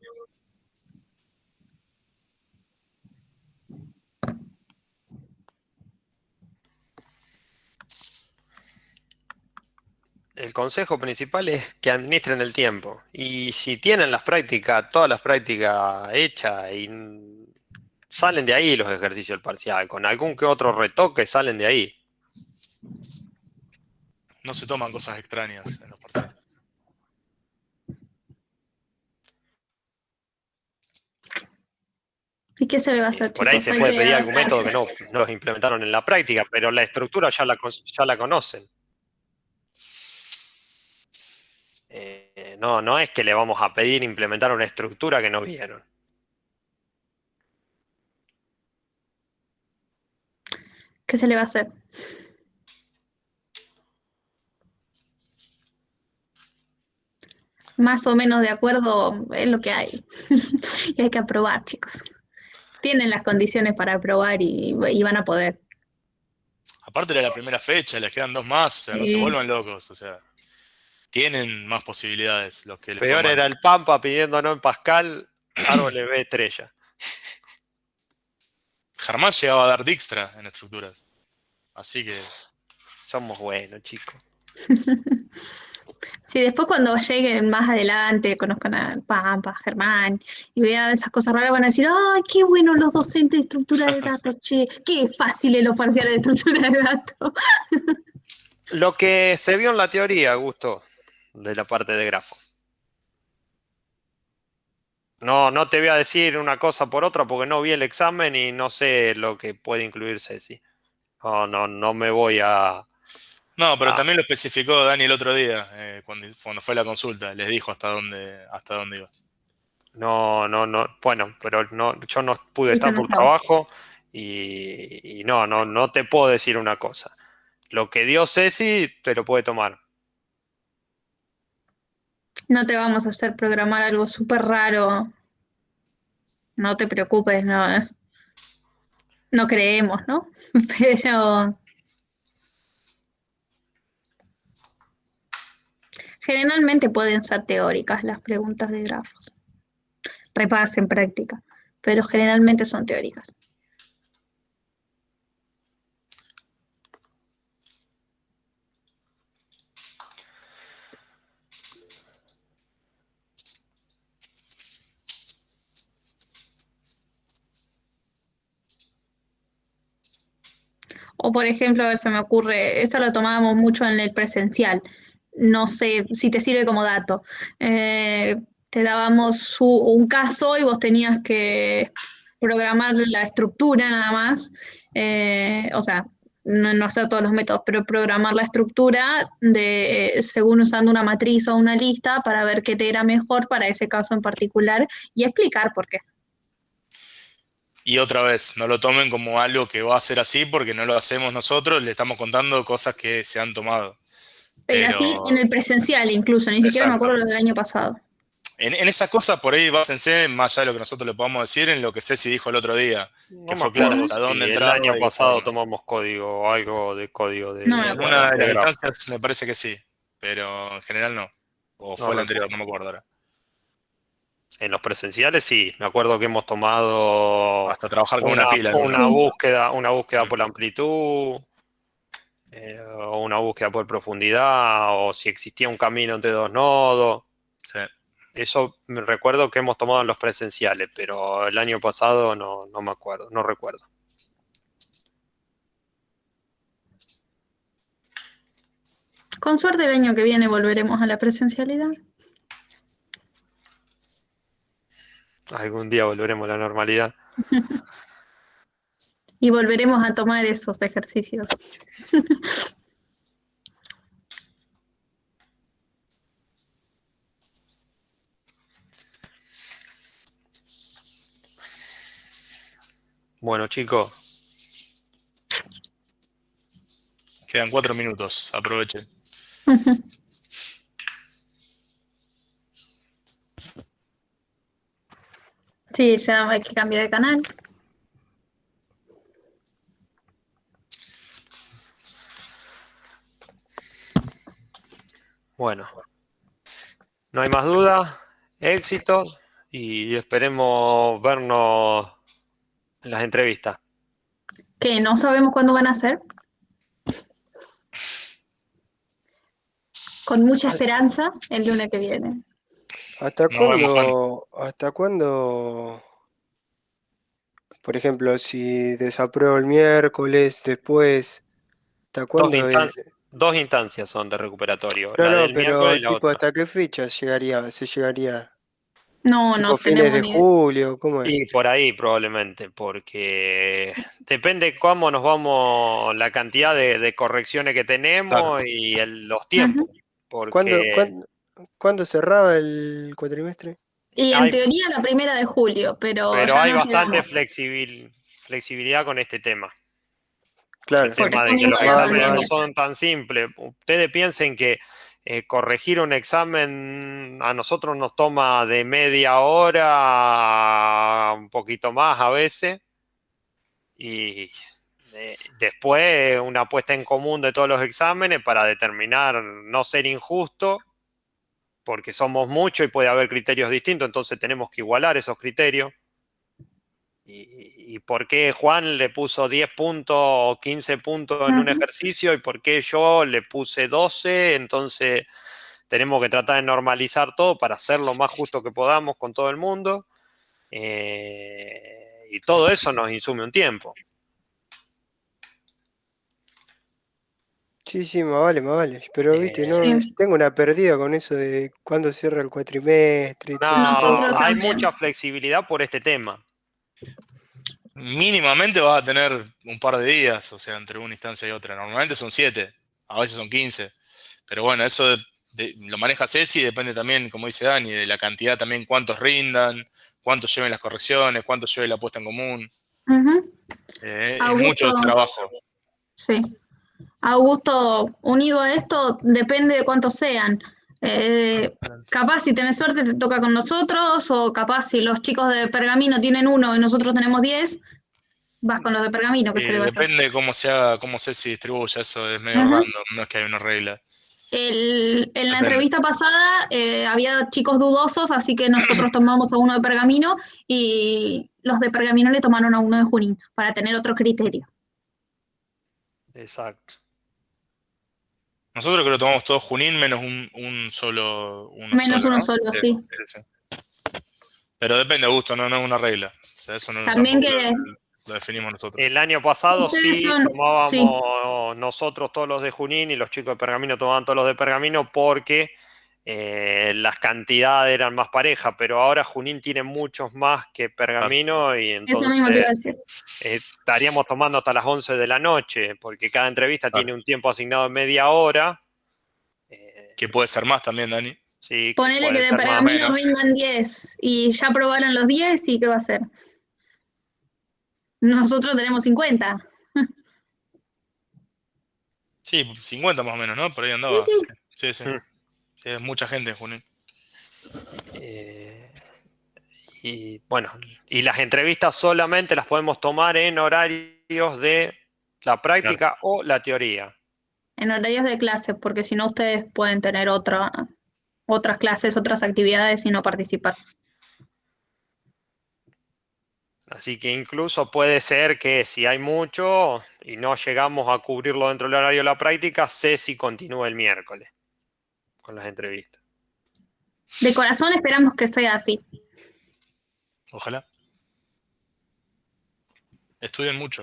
El consejo principal es que administren el tiempo. Y si tienen todas las prácticas hechas y salen de ahí los ejercicios del parcial, con algún que otro retoque salen de ahí. No se toman cosas extrañas en los parciales. ¿Y qué se le va a hacer, Por ahí chicos? se Hay puede que pedir algún método que adaptarse. no los implementaron en la práctica, pero la estructura ya la conocen. No es que le vamos a pedir implementar una estructura que no vieron. ¿Qué se le va a hacer? Más o menos de acuerdo es lo que hay. Y hay que aprobar, chicos. Tienen las condiciones para aprobar y van a poder. Aparte era la primera fecha, les quedan 2 más, o sea, no se Sí. vuelvan locos, o sea, tienen más posibilidades los que les fue Peor mal. era el Pampa pidiéndonos en Pascal, árboles B estrella. Germán llegaba a dar Dijkstra en estructuras, así que Somos buenos, chicos. Sí, después cuando lleguen más adelante, conozcan a Pampa, Germán, y vean esas cosas raras, van a decir, ¡ay, qué bueno los docentes de estructura de datos, che! ¡Qué fáciles los parciales de estructura de datos! Lo que se vio en la teoría, Gusto, de la parte de grafo. No te voy a decir una cosa por otra porque no vi el examen y no sé lo que puede incluir Ceci. No me voy a... no, pero también lo especificó Dani el otro día, cuando fue la consulta, les dijo hasta dónde iba. No. Bueno, pero yo no pude Ella estar no por estaba. trabajo y no te puedo decir una cosa. Lo que dio Ceci te lo puede tomar. No te vamos a hacer programar algo súper raro. No te preocupes, no creemos, ¿no? Pero generalmente pueden ser teóricas las preguntas de grafos. Repasen práctica, pero generalmente son teóricas. O por ejemplo, a ver, se me ocurre, esa lo tomábamos mucho en el presencial. No sé si te sirve como dato. Te dábamos un caso y vos tenías que programar la estructura nada más. O sea, no hacer todos los métodos, pero programar la estructura según usando una matriz o una lista para ver qué te era mejor para ese caso en particular y explicar por qué. Y otra vez, no lo tomen como algo que va a ser así porque no lo hacemos nosotros, le estamos contando cosas que se han tomado. Pero así en el presencial incluso, ni siquiera me Exacto. acuerdo lo del año pasado. En esa cosa por ahí básense, más allá de lo que nosotros le podamos decir, en lo que Ceci dijo el otro día, No que me fue claro acuerdo hasta si dónde el año entraba y pasado forma. tomamos código, algo de código de, No me En acuerdo. una de las grafo. instancias me parece que sí, pero en general no. O No fue la recuerdo. anterior, no me acuerdo ahora. En los presenciales sí, me acuerdo que hemos tomado Hasta trabajar con una pila. Con una una. búsqueda por la amplitud, o una búsqueda por profundidad, o si existía un camino entre dos nodos. Sí. Eso me recuerdo que hemos tomado en los presenciales, pero el año pasado no me acuerdo, no recuerdo. Con suerte el año que viene volveremos a la presencialidad. Algún día volveremos a la normalidad. Y volveremos a tomar esos ejercicios. Bueno, chicos, Quedan 4 minutos, aprovechen. Sí, ya hay que cambiar de canal. bueno, no hay más duda, éxitos y esperemos vernos en las entrevistas. Que no sabemos cuándo van a ser. Con mucha esperanza el lunes que viene. ¿Hasta Nos vemos, Juan. cuándo, por ejemplo, si desapruebo el miércoles, después, ¿hasta cuándo es? Dos instancias son de recuperatorio, No, la no, del miércoles pero y la tipo, otra. ¿hasta qué fecha se llegaría? No, Tipo no fines tenemos de ni idea. julio, ¿cómo es? Y por ahí probablemente, porque depende cómo nos vamos, la cantidad de correcciones que Claro. tenemos y los tiempos. Ujú. ¿Cuándo, Porque cuándo, cuándo cerraba el cuatrimestre? Y en hay, teoría la 1 de julio, pero pero ya hay no bastante llegamos. flexibilidad con este tema. Con el Claro, Por tema esto de que mismo los de la más vale, más exámenes no pandemia. vale. son tan simples. Ustedes piensen que corregir un examen a nosotros nos toma de media hora, un poquito más a veces, y después una puesta en común de todos los exámenes para determinar no ser injusto, porque somos muchos y puede haber criterios distintos, entonces tenemos que igualar esos criterios. ¿Y por qué Juan le puso 10 puntos o 15 puntos en un Ujú. ejercicio y por qué yo le puse 12? Entonces tenemos que tratar de normalizar todo para ser lo más justo que podamos con todo el mundo. Y todo eso nos insume un tiempo. Sí, sí, más vale, más vale. Pero, viste, no, Sí, tengo una pérdida con eso de cuándo cierra el cuatrimestre y todas esas No, nosotros cosas. hay también. mucha flexibilidad por este tema. Mínimamente vas a tener un par de días, o sea, entre una instancia y otra. Normalmente son 7, a veces son 15. Pero bueno, eso lo maneja Ceci y depende también, como dice Dani, de la cantidad también, cuántos rindan, cuántos lleven las correcciones, cuántos lleve la puesta en común. Ujú. Es mucho Augusto, trabajo. sí. Augusto, unido a esto, depende de cuántos sean. Capaz si tenés suerte te toca con nosotros, o capaz si los chicos de Pergamino tienen 1 y nosotros tenemos 10, vas con los de Pergamino, ¿qué se le va a hacer? Depende cómo sea, cómo Ceci distribuye, eso es medio Ujú. random, no es que hay una regla. En la Depende. entrevista pasada había chicos dudosos, así que nosotros tomamos a uno de Pergamino y los de Pergamino le tomaron a uno de Junín para tener otro criterio. Exacto. Nosotros creo que tomamos todos Junín menos uno solo, Menos uno ¿no? solo, Sí, sí. sí. Pero depende, Augusto, no es una regla. O sea, eso También tampoco que lo definimos nosotros. El año pasado ustedes sí son, sí, tomábamos nosotros todos los de Junín y los chicos de Pergamino tomaban todos los de Pergamino porque las cantidades eran más parejas, pero ahora Junín tiene muchos más que Pergamino y eso mismo te entonces iba a decir. estaríamos tomando hasta las 11 de la noche porque cada entrevista Claro. tiene un tiempo asignado de media hora. Que puede ser más también, Dani. Sí, que Ponele que puede de ser más o Pergamino menos. rindan 10 y ya probaron los 10 y ¿qué va a hacer? Nosotros tenemos 50. Sí, 50 más o menos, ¿no? Por ahí Sí, andaba. sí. Sí, sí. Sí, es mucha gente en Junín. Eh, y bueno, y las entrevistas solamente las podemos tomar en horarios de la Claro. práctica o la teoría. En horarios de clase, porque si no ustedes pueden tener otras clases, otras actividades y no participar. Así que incluso puede ser que si hay mucho y no llegamos a cubrirlo dentro del horario de la práctica, Ceci continúe el miércoles con las entrevistas. De corazón esperamos que sea así. Ojalá. Estudien mucho.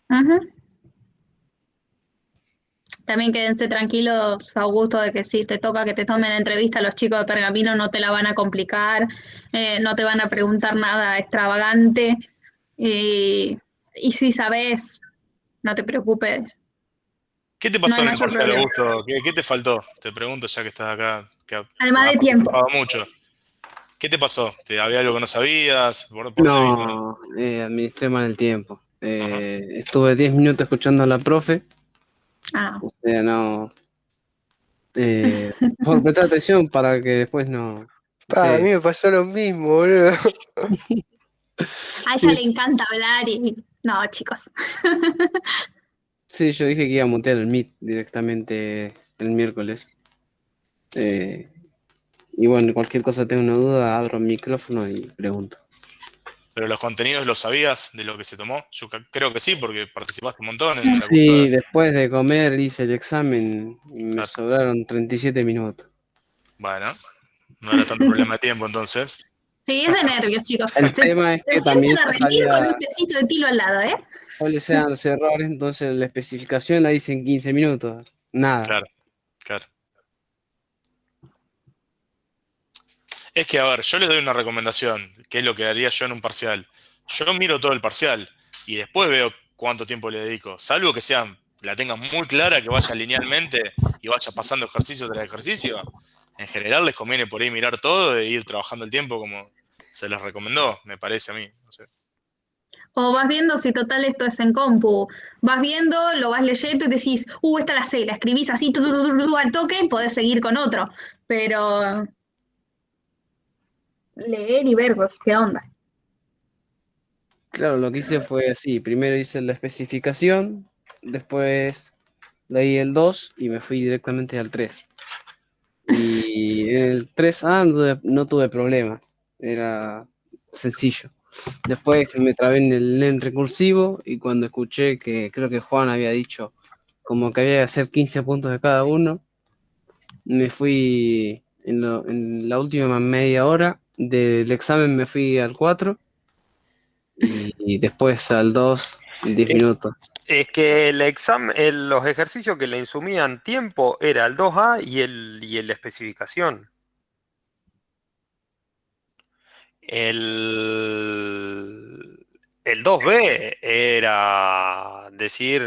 Ujú. También quédense tranquilos, Augusto, de que si te toca que te tomen entrevista, los chicos de Pergamino no te la van a complicar, no te van a preguntar nada extravagante. Y si sabes, no te preocupes, ¿Qué te no pasó hay en el mayor parcial, problema. Augusto? ¿Qué te faltó? Te pregunto ya que estás acá, que has Además de tiempo. participado mucho. ¿Qué te pasó? ¿Había algo que no sabías? ¿Por dónde vino? No, administré mal el tiempo. Ajá. Estuve 10 minutos escuchando a la profe, Ah, o sea, no. Por prestar atención para que después no A mí sé. me pasó lo mismo, boludo. a ella le Sí, encanta hablar y... No, chicos. sí, yo dije que iba a mutear el Meet directamente el miércoles. Eh, y bueno, cualquier cosa tengo una duda, abro el micrófono y pregunto. ¿Pero los contenidos los sabías de lo que se tomó? Yo creo que sí, porque participaste un montón en la Sí, curva. después de comer hice el examen y me Claro. sobraron 37 minutos. Bueno, no era tanto problema de tiempo entonces. Sí, es de nervios, chicos. El Se tema es que sienten también a ya rendir con sabía un tecito de tilo al lado, ¿eh? cuáles sean los errores, entonces la especificación la hice en 15 minutos. Nada. Claro, claro. Es que, a ver, yo les doy una recomendación, que es lo que haría yo en un parcial. Yo miro todo el parcial y después veo cuánto tiempo le dedico. Salvo que la tengan muy clara, que vaya linealmente y vaya pasando ejercicio tras ejercicio. En general les conviene por ahí mirar todo e ir trabajando el tiempo como se les recomendó, me parece a mí. No sé. O vas viendo si total esto es en compu. Vas viendo, lo vas leyendo y decís, esta la sé, la escribís así, al toque y podés seguir con otro. Pero leer y ver qué onda. Claro, lo que hice fue así. Primero hice la especificación, después leí el 2 y me fui directamente al 3. Y en el 3A no tuve problemas, era sencillo. Después me trabé en el LEN recursivo y cuando escuché que creo que Juan había dicho como que había que hacer 15 puntos de cada uno, me fui en la última media hora del examen me fui al 4 y después al 2 en 10 Es, minutos. es que el examen, los ejercicios que le insumían tiempo era el 2A y el especificación. El 2B era decir,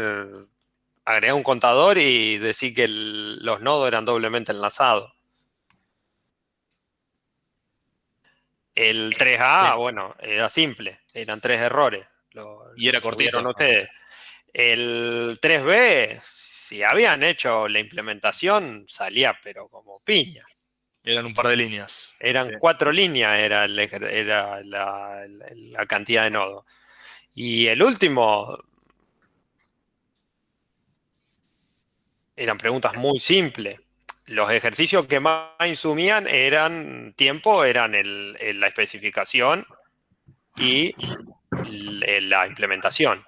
agregar un contador y decir que los nodos eran doblemente enlazados. El 3A, bueno, era simple, eran 3 errores. Y era Lo tuvieron cortito. ustedes. El 3B, si habían hecho la implementación, salía pero como piña. Eran un par de líneas. Eran Sí. 4 líneas, era la cantidad de nodos. Y el último, eran preguntas muy simples. Los ejercicios que más insumían eran tiempo, eran la especificación y la implementación.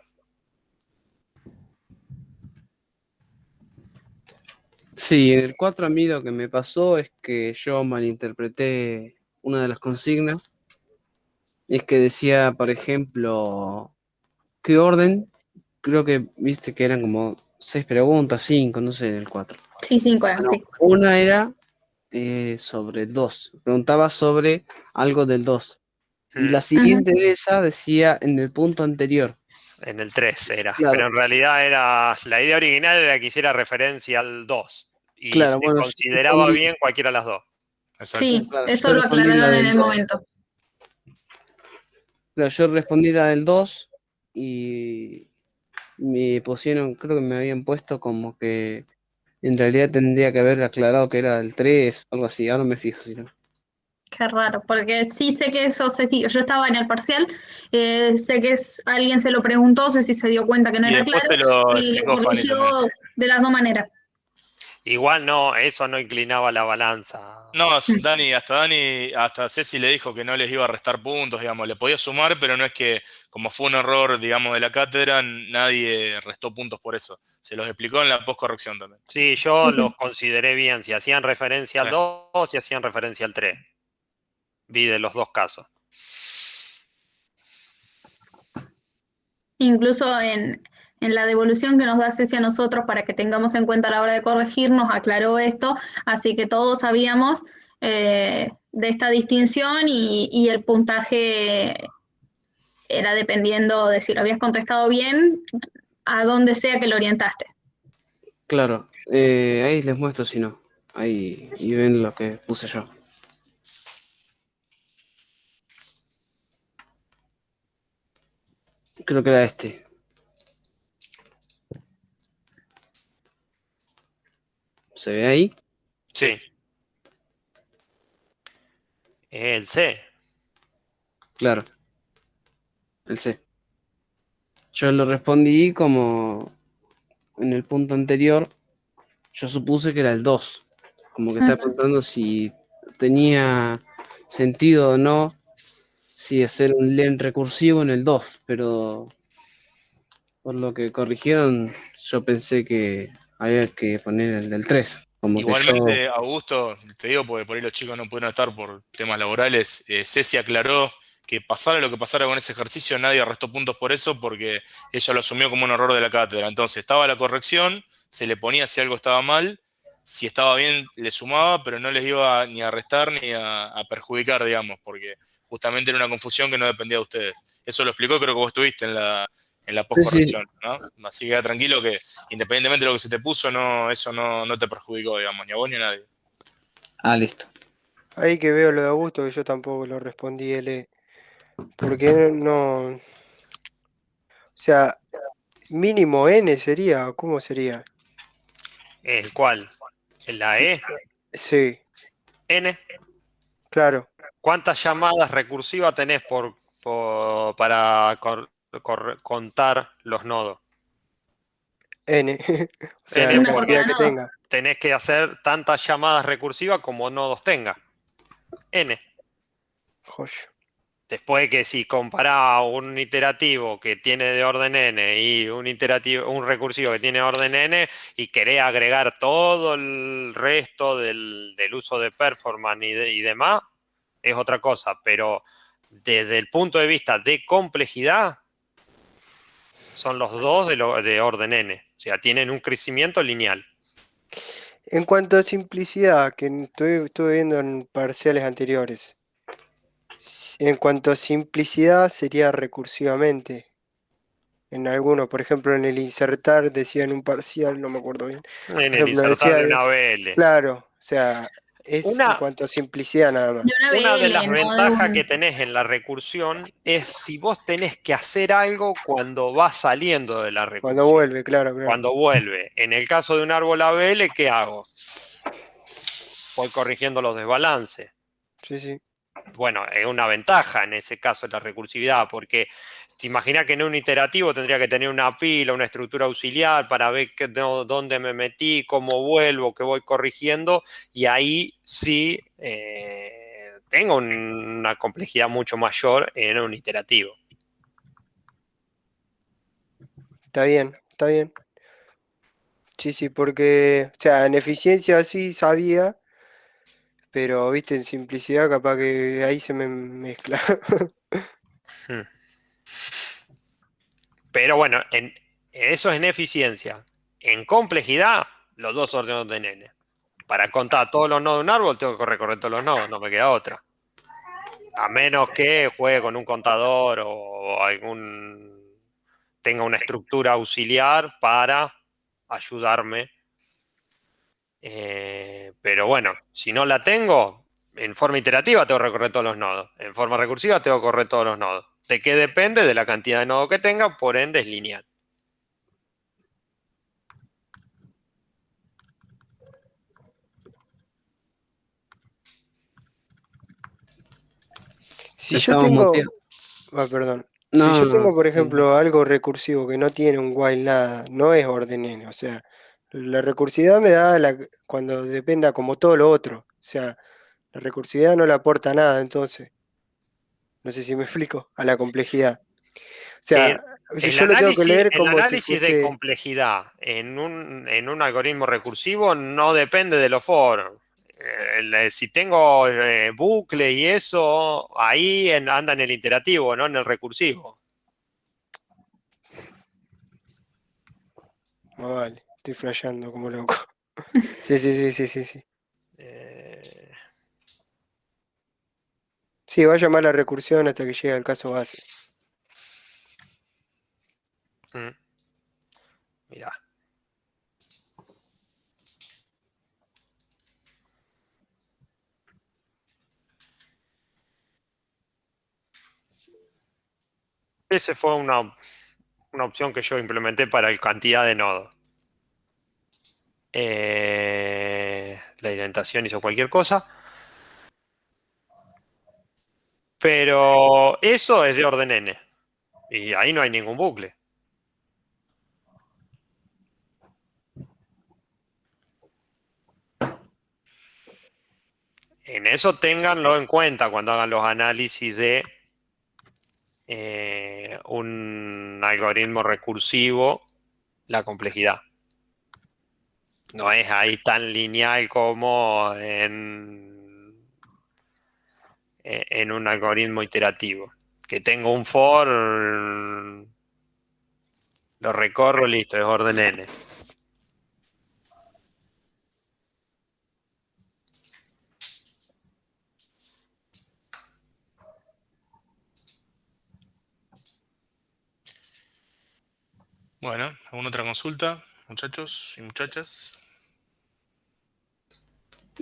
Sí, en el 4 a mí lo que me pasó es que yo malinterpreté una de las consignas. Es que decía, por ejemplo, ¿qué orden? Creo que viste que eran como 6 preguntas, 5, no sé, en el 4. Sí, 5 eran, sí. Una era sobre el 2, preguntaba sobre algo del 2. Y la siguiente de esa decía en el punto anterior. En el 3 era, Claro, pero en realidad era, la idea original era que hiciera referencia al 2 y claro, se bueno, consideraba bien cualquiera de las dos. Sí, Exacto. eso yo lo respondí la aclararon en del el 2. momento. Claro, yo respondí la del 2 y me pusieron, creo que me habían puesto como que en realidad tendría que haber aclarado que era el 3, algo así, ahora me fijo si no. Qué raro, porque sí sé que eso se yo estaba en el parcial, sé que alguien se lo preguntó, sé si se dio cuenta que no Y era después claro te lo y lo explicó Fanny corrigió también. de las dos maneras. Igual no, eso no inclinaba la balanza. No, hasta Ceci le dijo que no les iba a restar puntos, digamos, le podía sumar, pero no es que, como fue un error, digamos, de la cátedra, nadie restó puntos por eso. Se los explicó en la postcorrección también. Sí, yo los consideré bien, si hacían referencia al Eh, 2, si hacían referencia al 3. Vi de los dos casos. Incluso en la devolución que nos da Ceci a nosotros para que tengamos en cuenta a la hora de corregir, nos aclaró esto, así que todos sabíamos de esta distinción y el puntaje era dependiendo de si lo habías contestado bien, a donde sea que lo orientaste. Claro, ahí les muestro si no. Ahí y ven lo que puse yo. Creo que era este. ¿Se ve ahí? Sí. El C. Claro, el C. Yo lo respondí como en el punto anterior, yo supuse que era el 2. Como que estaba preguntando si tenía sentido o no si hacer un len recursivo en el 2, pero por lo que corrigieron, yo pensé que había que poner el del 3. Como que yo, Igualmente, Augusto, te digo porque por ahí los chicos no pudieron estar por temas laborales, Ceci aclaró que pasara lo que pasara con ese ejercicio, nadie restó puntos por eso porque ella lo asumió como un error de la cátedra. Entonces estaba la corrección, se le ponía si algo estaba mal si estaba bien, le sumaba, pero no les iba ni a restar ni a perjudicar, digamos, porque justamente era una confusión que no dependía de ustedes. Eso lo explicó, creo que vos estuviste en la Sí, sí. postcorrección, ¿no? Así que queda tranquilo que independientemente de lo que se te puso, eso no te perjudicó, digamos, ni a vos ni a nadie. Ah, listo. Ahí que veo lo de Augusto, que yo tampoco lo respondí, L. Porque no. O sea, mínimo N sería, ¿cómo sería? ¿El cual? ¿La E? Sí, ¿N? claro, ¿Cuántas llamadas recursivas tenés para contar los nodos? N. O sea, N la Una por cantidad cada que nodo. tenga. tenés que hacer tantas llamadas recursivas como nodos tenga. N. Joya. Después que si comparás un iterativo que tiene de orden n y un recursivo que tiene orden n y querés agregar todo el resto del uso de performance y demás, es otra cosa. Pero desde el punto de vista de complejidad, son los dos de orden n. O sea, tienen un crecimiento lineal. En cuanto a simplicidad, que estuve viendo en parciales anteriores. En cuanto a simplicidad, sería recursivamente. En algunos, por ejemplo, en el insertar decía en un parcial, no me acuerdo bien. En Por el ejemplo, insertar decía, de una BL. claro, o sea, es en Una, cuanto a simplicidad nada más. De una Una de las BL, no de ventajas que un... tenés en la recursión es si vos tenés que hacer algo cuando vas saliendo de la Cuando recursión, vuelve, claro, claro. cuando vuelve. En el caso de un árbol ABL, ¿qué hago? Voy corrigiendo los desbalances. Sí, sí. Bueno, es una ventaja en ese caso la recursividad, porque te imaginas que en un iterativo tendría que tener una pila, una estructura auxiliar para ver dónde me metí, cómo vuelvo, qué voy corrigiendo, y ahí sí tengo una complejidad mucho mayor en un iterativo. Está bien, está bien. Sí, sí, porque, o sea, en eficiencia sí sabía, pero, viste, en simplicidad capaz que ahí se me mezcla. Hmm. Pero bueno, eso es en eficiencia. En complejidad, los dos órdenes de n. Para contar todos los nodos de un árbol, tengo que recorrer todos los nodos, no me queda otra. A menos que juegue con un contador o tenga una estructura auxiliar para ayudarme. Pero bueno, si no la tengo, en forma iterativa tengo que recorrer todos los nodos. En forma recursiva tengo que correr todos los nodos. ¿De qué depende? De la cantidad de nodos que tenga, por ende es lineal. Si yo Estamos tengo, muteados. perdón, si No, yo no, tengo, por no. ejemplo, algo recursivo que no tiene un while nada, no es orden n, o sea, la recursividad me da cuando dependa como todo lo otro, o sea, la recursividad no le aporta nada, entonces, no sé si me explico, a la complejidad. O El, sea, yo lo tengo que leer el como si análisis de fuese, complejidad en un algoritmo recursivo no depende de los for. Si tengo bucle y eso, ahí anda en el iterativo, no en el recursivo. vale, estoy flasheando como loco. Sí, sí, sí, sí, sí, sí. Eh, Sí, va a llamar la recursión hasta que llegue al caso base. Mirá. Esa fue una opción que yo implementé para la cantidad de nodos. La indentación hizo cualquier cosa. Pero eso es de orden n. Y ahí no hay ningún bucle. En eso ténganlo en cuenta cuando hagan los análisis de un algoritmo recursivo, la complejidad. No es ahí tan lineal como en un algoritmo iterativo. Que tengo un for, lo recorro, listo, es orden n. Bueno, ¿alguna otra consulta, muchachos y muchachas?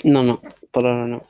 No, por ahora no.